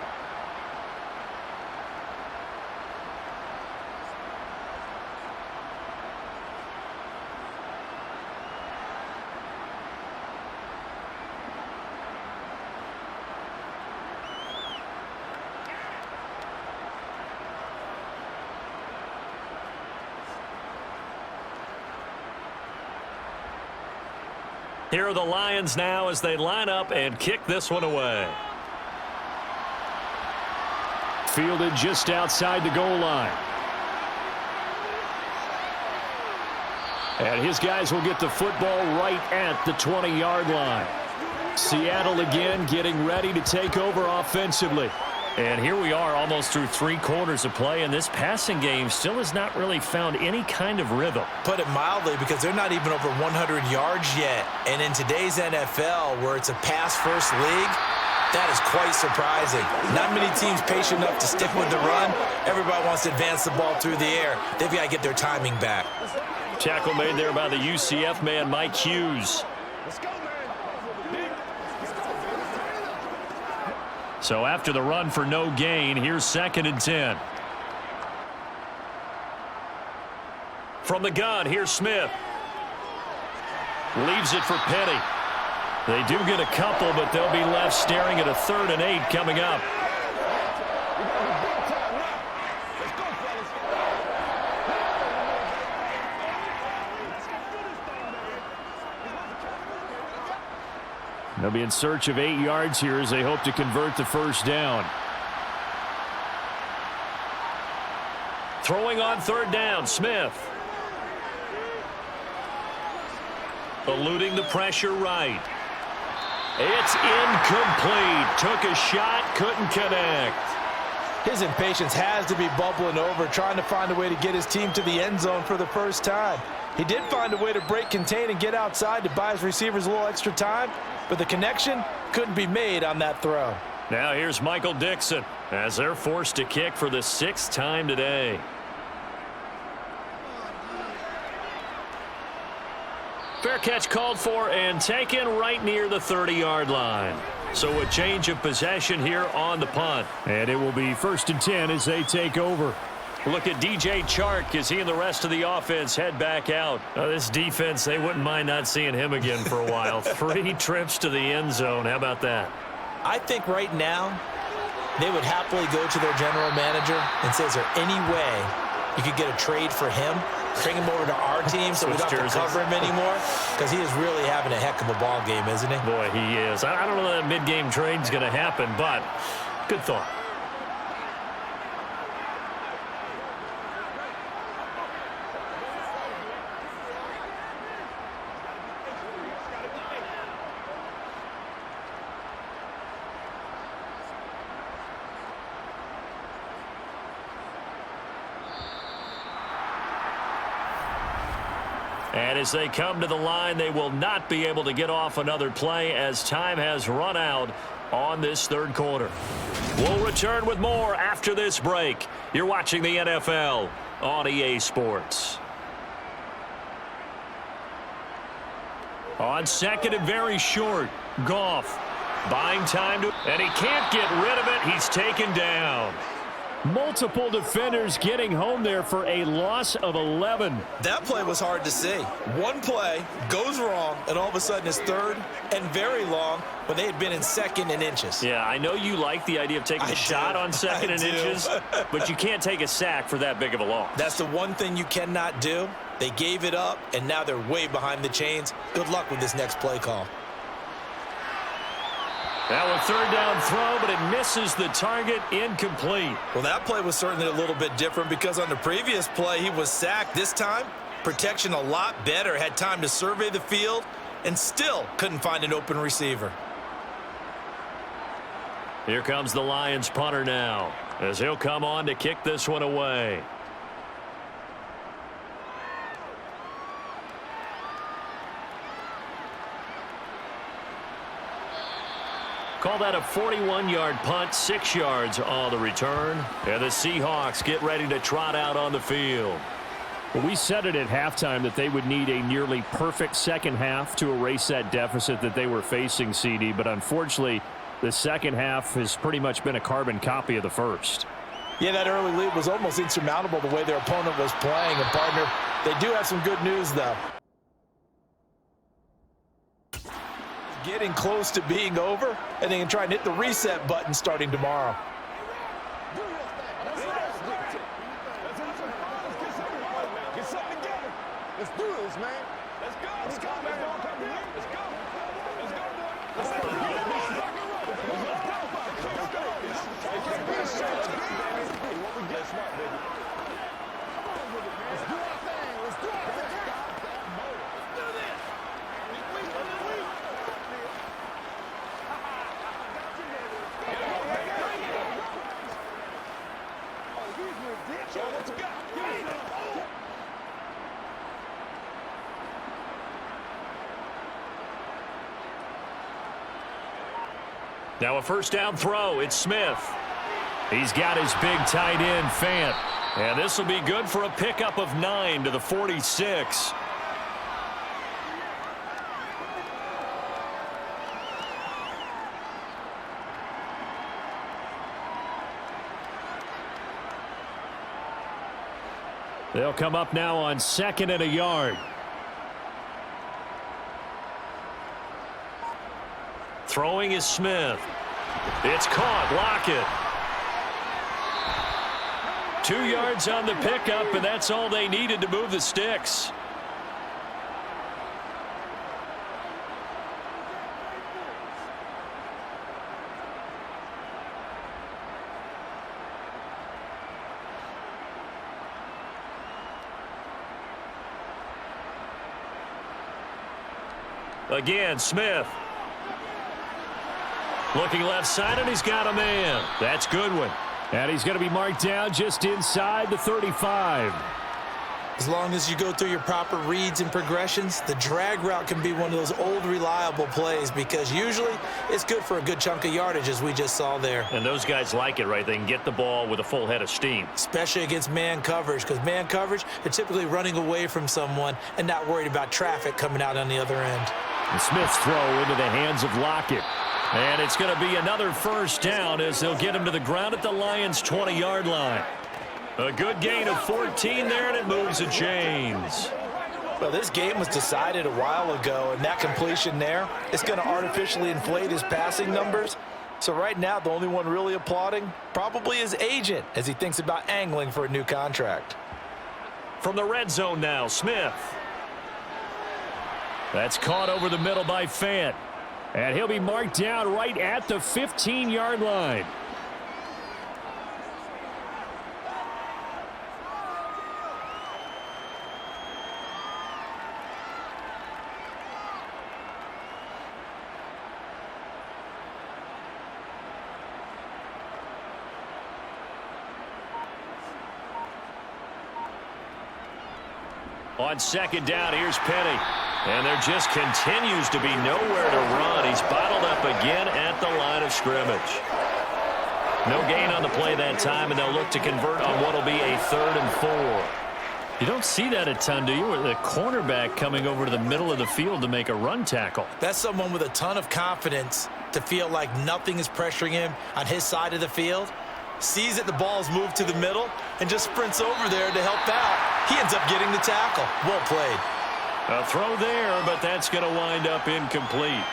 Here are the Lions now as they line up and kick this one away. Fielded just outside the goal line. And his guys will get the football right at the 20-yard line. Seattle again getting ready to take over offensively. And here we are almost through 3 quarters of play, and this passing game still has not really found any kind of rhythm. Put it mildly, because they're not even over 100 yards yet. And in today's NFL, where it's a pass-first league, that is quite surprising. Not many teams patient enough to stick with the run. Everybody wants to advance the ball through the air. They've got to get their timing back. Tackle made there by the UCF man, Mike Hughes. So after the run for no gain, here's 2nd and 10. From the gun, here's Smith. Leaves it for Penny. They do get a couple, but they'll be left staring at a 3rd and 8 coming up. They'll be in search of 8 yards here as they hope to convert the first down. Throwing on 3rd down, Smith. Eluding the pressure right. It's incomplete. Took a shot, couldn't connect. His impatience has to be bubbling over, trying to find a way to get his team to the end zone for the first time. He did find a way to break contain and get outside to buy his receivers a little extra time, but the connection couldn't be made on that throw. Now here's Michael Dixon as they're forced to kick for the 6th time today. Fair catch called for and taken right near the 30-yard line. So a change of possession here on the punt. And it will be 1st and 10 as they take over. Look at DJ Chark as he and the rest of the offense head back out. This defense, they wouldn't mind not seeing him again for a while. 3 trips to the end zone. How about that? I think right now they would happily go to their general manager and say, is there any way you could get a trade for him? Bring him over to our team so we don't have to cover him anymore? Because he is really having a heck of a ball game, isn't he? Boy, he is. I don't know that mid-game trade's going to happen, but good thought. And as they come to the line, they will not be able to get off another play as time has run out on this 3rd quarter. We'll return with more after this break. You're watching the NFL on EA Sports. On 2nd and very short, Goff buying time and he can't get rid of it. He's taken down. Multiple defenders getting home there for a loss of 11. That play was hard to see. One play goes wrong, and all of a sudden it's 3rd and very long when they had been in 2nd and inches. Yeah, I know you like the idea of taking a shot on 2nd and inches, but you can't take a sack for that big of a loss. That's the one thing you cannot do. They gave it up, and now they're way behind the chains. Good luck with this next play call. Now a 3rd down throw, but it misses the target, incomplete. Well, that play was certainly a little bit different because on the previous play, he was sacked. This time, protection a lot better, had time to survey the field, and still couldn't find an open receiver. Here comes the Lions punter now, as he'll come on to kick this one away. Call that a 41-yard punt, 6 yards on the return. And the Seahawks get ready to trot out on the field. Well, we said it at halftime that they would need a nearly perfect second half to erase that deficit that they were facing, CD. But unfortunately, the second half has pretty much been a carbon copy of the first. Yeah, that early lead was almost insurmountable the way their opponent was playing. And, partner, they do have some good news, though. Getting close to being over, and they can try and hit the reset button starting tomorrow. Let's do this, man. Let's go. Let's go, man. Let's go. Let's go, boy. Let's go. What we get, smart, baby. Let's do our thing. Let's do our thing. Now a first down throw. It's Smith. He's got his big tight end, Fant. And this will be good for a pickup of 9 to the 46. They'll come up now on 2nd and a yard. Throwing is Smith. It's caught. Lockett. 2 yards on the pickup, and that's all they needed to move the sticks. Again, Smith. Looking left side, and he's got a man. That's Goodwin. And he's going to be marked down just inside the 35. As long as you go through your proper reads and progressions, the drag route can be one of those old reliable plays because usually it's good for a good chunk of yardage, as we just saw there. And those guys like it, right? They can get the ball with a full head of steam. Especially against man coverage, because man coverage, they're typically running away from someone and not worried about traffic coming out on the other end. And Smith's throw into the hands of Lockett. And it's going to be another first down as they'll get him to the ground at the Lions' 20-yard line. A good gain of 14 there, and it moves the chains. Well, this game was decided a while ago, and that completion there is going to artificially inflate his passing numbers. So right now, the only one really applauding probably his agent as he thinks about angling for a new contract. From the red zone now, Smith. That's caught over the middle by Fant. And he'll be marked down right at the 15-yard line. On 2nd down, here's Penny. And there just continues to be nowhere to run. He's bottled up again at the line of scrimmage. No gain on the play that time, and they'll look to convert on what will be a 3rd and 4. You don't see that a ton, do you? With the cornerback coming over to the middle of the field to make a run tackle. That's someone with a ton of confidence to feel like nothing is pressuring him on his side of the field. Sees that the ball is moved to the middle and just sprints over there to help out. He ends up getting the tackle. Well played. A throw there, but that's going to wind up incomplete.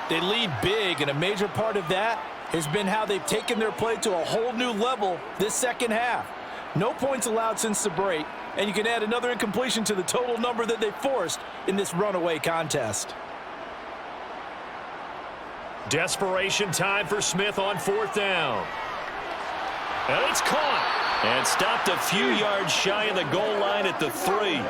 They lead big, and a major part of that has been how they've taken their play to a whole new level this second half. No points allowed since the break, and you can add another incompletion to the total number that they forced in this runaway contest. Desperation time for Smith on 4th down. And it's caught. And stopped a few yards shy of the goal line at the 3.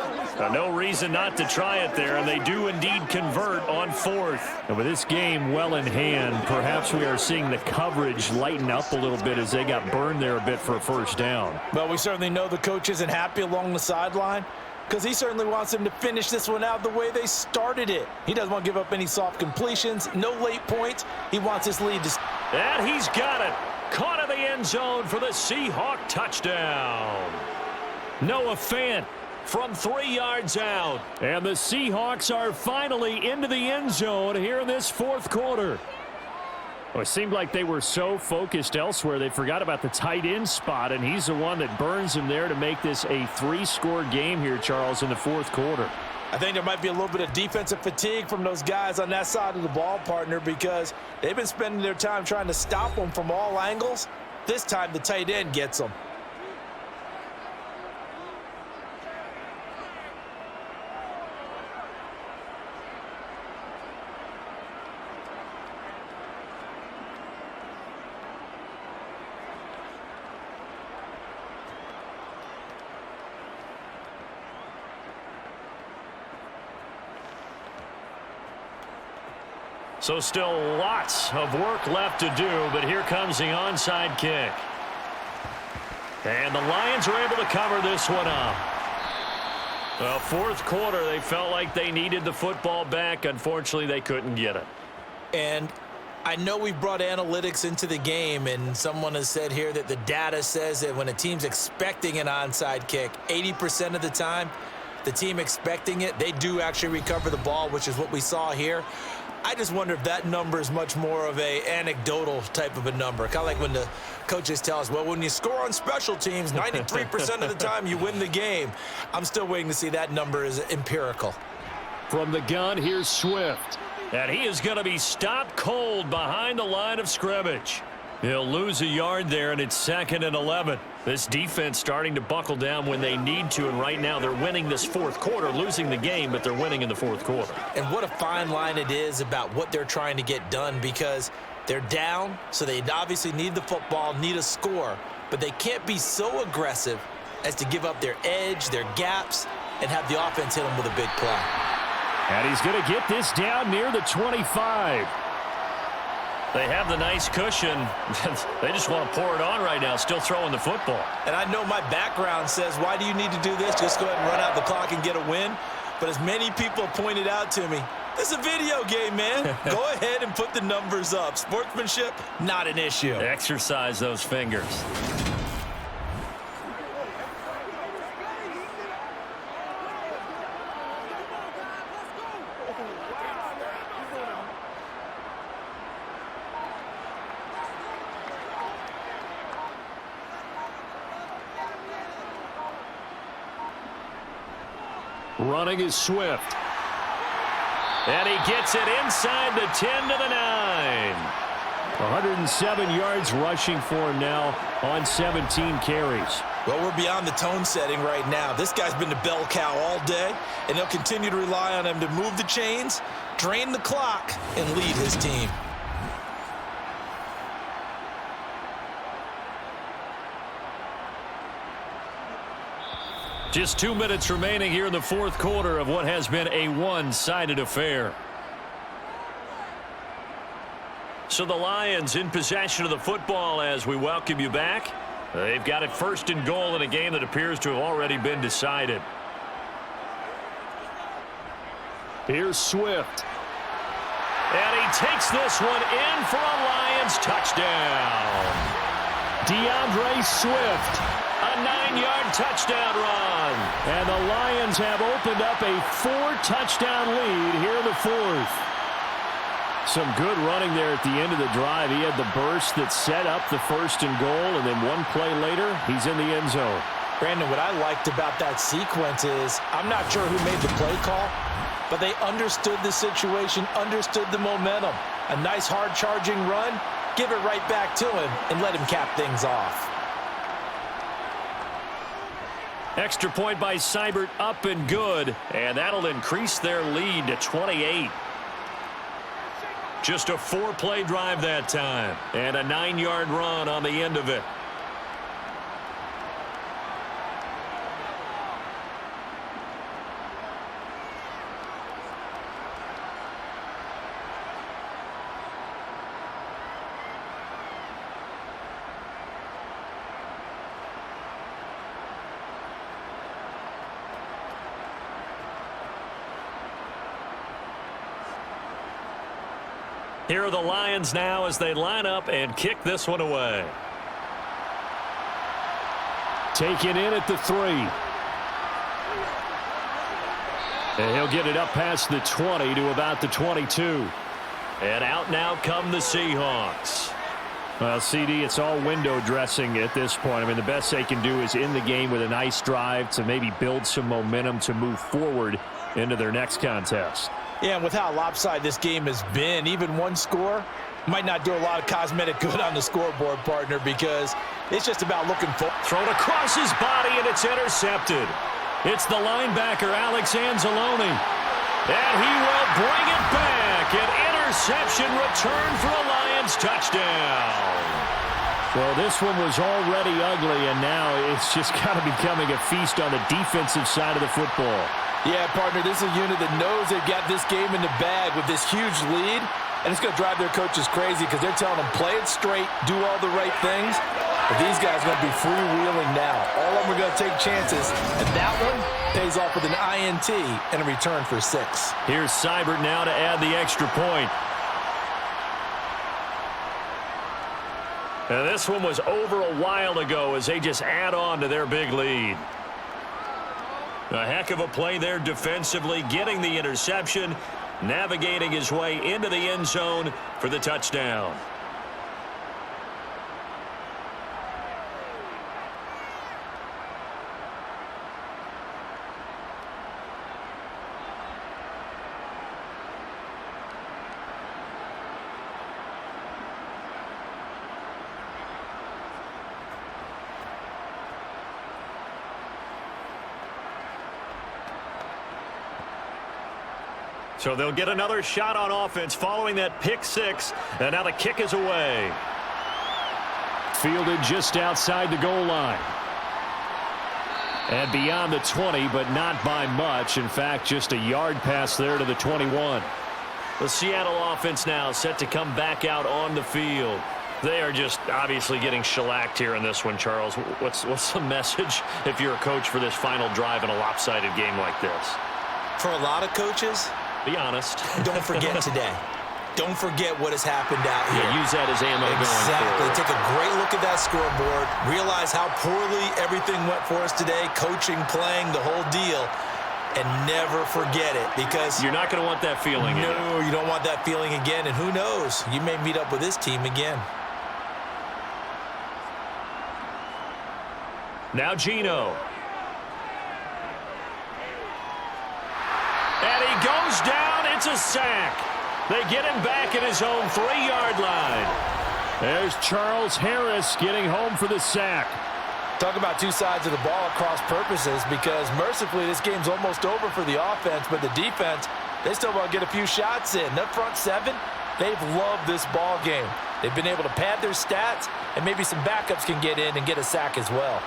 No reason not to try it there, and they do indeed convert on 4th. And with this game well in hand, perhaps we are seeing the coverage lighten up a little bit as they got burned there a bit for a first down. Well, we certainly know the coach isn't happy along the sideline because he certainly wants them to finish this one out the way they started it. He doesn't want to give up any soft completions, no late points. He wants his lead to... And he's got it. Caught in the end zone for the Seahawk touchdown. Noah Fant from 3 yards out. And the Seahawks are finally into the end zone here in this 4th quarter. Well, it seemed like they were so focused elsewhere, they forgot about the tight end spot, and he's the one that burns them there to make this a 3-score game here, Charles, in the 4th quarter. I think there might be a little bit of defensive fatigue from those guys on that side of the ball, partner, because they've been spending their time trying to stop them from all angles. This time, the tight end gets them. So still lots of work left to do, but here comes the onside kick. And the Lions are able to cover this one up. Well, 4th quarter, they felt like they needed the football back. Unfortunately, they couldn't get it. And I know we've brought analytics into the game, and someone has said here that the data says that when a team's expecting an onside kick, 80% of the time, the team expecting it, they do actually recover the ball, which is what we saw here. I just wonder if that number is much more of a anecdotal type of a number. Kind of like when the coaches tell us, well, when you score on special teams, 93% of the time you win the game. I'm still waiting to see that number is empirical. From the gun, here's Swift. And he is going to be stopped cold behind the line of scrimmage. He'll lose a yard there, and it's 2nd and 11. This defense starting to buckle down when they need to, and right now they're winning this fourth quarter, losing the game, but they're winning in the fourth quarter. And what a fine line it is about what they're trying to get done, because they're down, so they obviously need the football, need a score, but they can't be so aggressive as to give up their edge, their gaps, and have the offense hit them with a big play. And he's going to get this down near the 25. They have the nice cushion. They just want to pour it on right now, still throwing the football. And I know my background says, why do you need to do this? Just go ahead and run out the clock and get a win. But as many people pointed out to me, this is a video game, man. Go ahead and put the numbers up. Sportsmanship, not an issue. Exercise those fingers. Running is Swift. And he gets it inside the 10 to the 9. 107 yards rushing for him now on 17 carries. Well, we're beyond the tone setting right now. This guy's been the bell cow all day, and they'll continue to rely on him to move the chains, drain the clock, and lead his team. Just 2 minutes remaining here in the fourth quarter of what has been a one-sided affair. So the Lions in possession of the football as we welcome you back. They've got it 1st and goal in a game that appears to have already been decided. Here's Swift. And he takes this one in for a Lions touchdown. DeAndre Swift. A 9-yard touchdown run. And the Lions have opened up a 4-touchdown lead here in the fourth. Some good running there at the end of the drive. He had the burst that set up the 1st and goal, and then one play later, he's in the end zone. Brandon, what I liked about that sequence is I'm not sure who made the play call, but they understood the situation, understood the momentum. A nice hard-charging run, give it right back to him, and let him cap things off. Extra point by Seibert, up and good, and that'll increase their lead to 28. Just a 4-play drive that time, and a 9-yard run on the end of it. Here are the Lions now as they line up and kick this one away. Taken in at the 3. And he'll get it up past the 20 to about the 22. And out now come the Seahawks. Well, CD, it's all window dressing at this point. I mean, the best they can do is in the game with a nice drive to maybe build some momentum to move forward into their next contest. Yeah, and with how lopsided this game has been, even one score might not do a lot of cosmetic good on the scoreboard, partner, because it's just about looking for. Thrown across his body, and it's intercepted. It's the linebacker, Alex Anzalone. And he will bring it back. An interception return for a Lions touchdown. Well, this one was already ugly, and now it's just kind of becoming a feast on the defensive side of the football. Yeah, partner, this is a unit that knows they've got this game in the bag with this huge lead, and it's going to drive their coaches crazy because they're telling them play it straight, do all the right things. But these guys are going to be freewheeling now. All of them are going to take chances, and that one pays off with an INT and a return for 6. Here's Seibert now to add the extra point. And this one was over a while ago as they just add on to their big lead. A heck of a play there defensively, getting the interception, navigating his way into the end zone for the touchdown. So they'll get another shot on offense following that pick six. And now the kick is away. Fielded just outside the goal line. And beyond the 20, but not by much. In fact, just a yard pass there to the 21. The Seattle offense now set to come back out on the field. They are just obviously getting shellacked here in this one, Charles. What's the message if you're a coach for this final drive in a lopsided game like this? For a lot of coaches, be honest. Don't forget today. Don't forget what has happened out here. Yeah, use that as ammo going forward. Take a great look at that scoreboard. Realize how poorly everything went for us today. Coaching, playing, the whole deal. And never forget it, because you're not going to want that feeling again. No, you don't want that feeling again. And who knows? You may meet up with this team again. Now Geno. And he goes down. It's a sack. They get him back at his own 3-yard line. There's Charles Harris getting home for the sack. Talk about two sides of the ball at cross purposes, because mercifully this game's almost over for the offense, but the defense, they still want to get a few shots in. That front seven, they've loved this ball game. They've been able to pad their stats, and maybe some backups can get in and get a sack as well.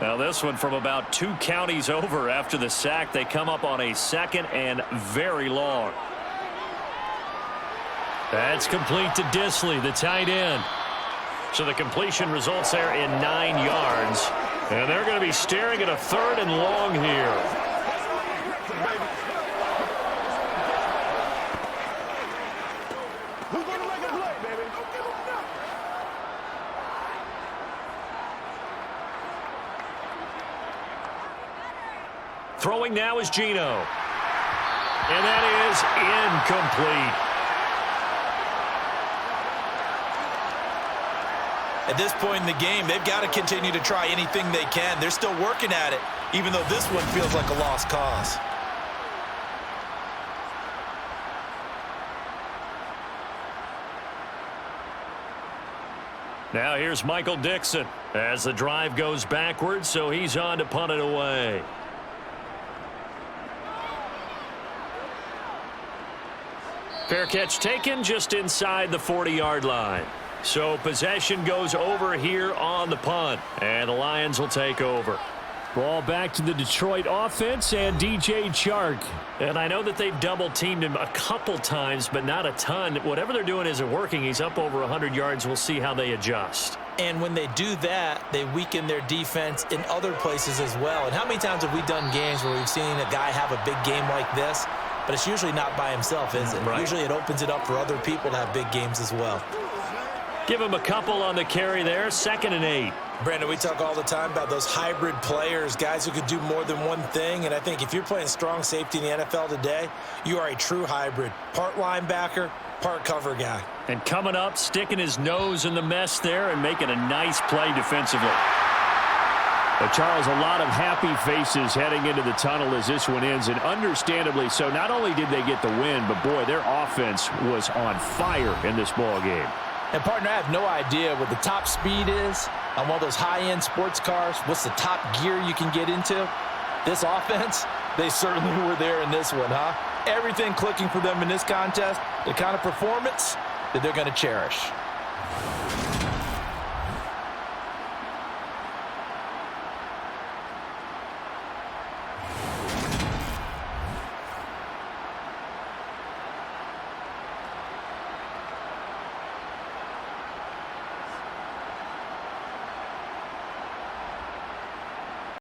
Now this one from about 2 counties over after the sack. They come up on a 2nd and very long. That's complete to Disley, the tight end. So the completion results there in 9 yards. And they're going to be staring at a 3rd and long here. Throwing now is Geno. And that is incomplete. At this point in the game, they've got to continue to try anything they can. They're still working at it, even though this one feels like a lost cause. Now here's Michael Dixon as the drive goes backwards, so he's on to punt it away. Fair catch taken just inside the 40-yard line. So possession goes over here on the punt, and the Lions will take over. Ball back to the Detroit offense and DJ Chark. And I know that they've double-teamed him a couple times, but not a ton. Whatever they're doing isn't working. He's up over 100 yards. We'll see how they adjust. And when they do that, they weaken their defense in other places as well. And how many times have we done games where we've seen a guy have a big game like this? But it's usually not by himself, is it? Right. Usually it opens it up for other people to have big games as well. Give him a couple on the carry there. 2nd and 8. Brandon, we talk all the time about those hybrid players, guys who could do more than one thing. And I think if you're playing strong safety in the NFL today, you are a true hybrid. Part linebacker, part cover guy. And coming up, sticking his nose in the mess there and making a nice play defensively. But Charles, a lot of happy faces heading into the tunnel as this one ends, and understandably so. Not only did they get the win, but boy, their offense was on fire in this ball game. And partner, I have no idea what the top speed is on one of those high-end sports cars. What's the top gear you can get into? This offense, they certainly were there in this one, huh? Everything clicking for them in this contest, the kind of performance that they're going to cherish.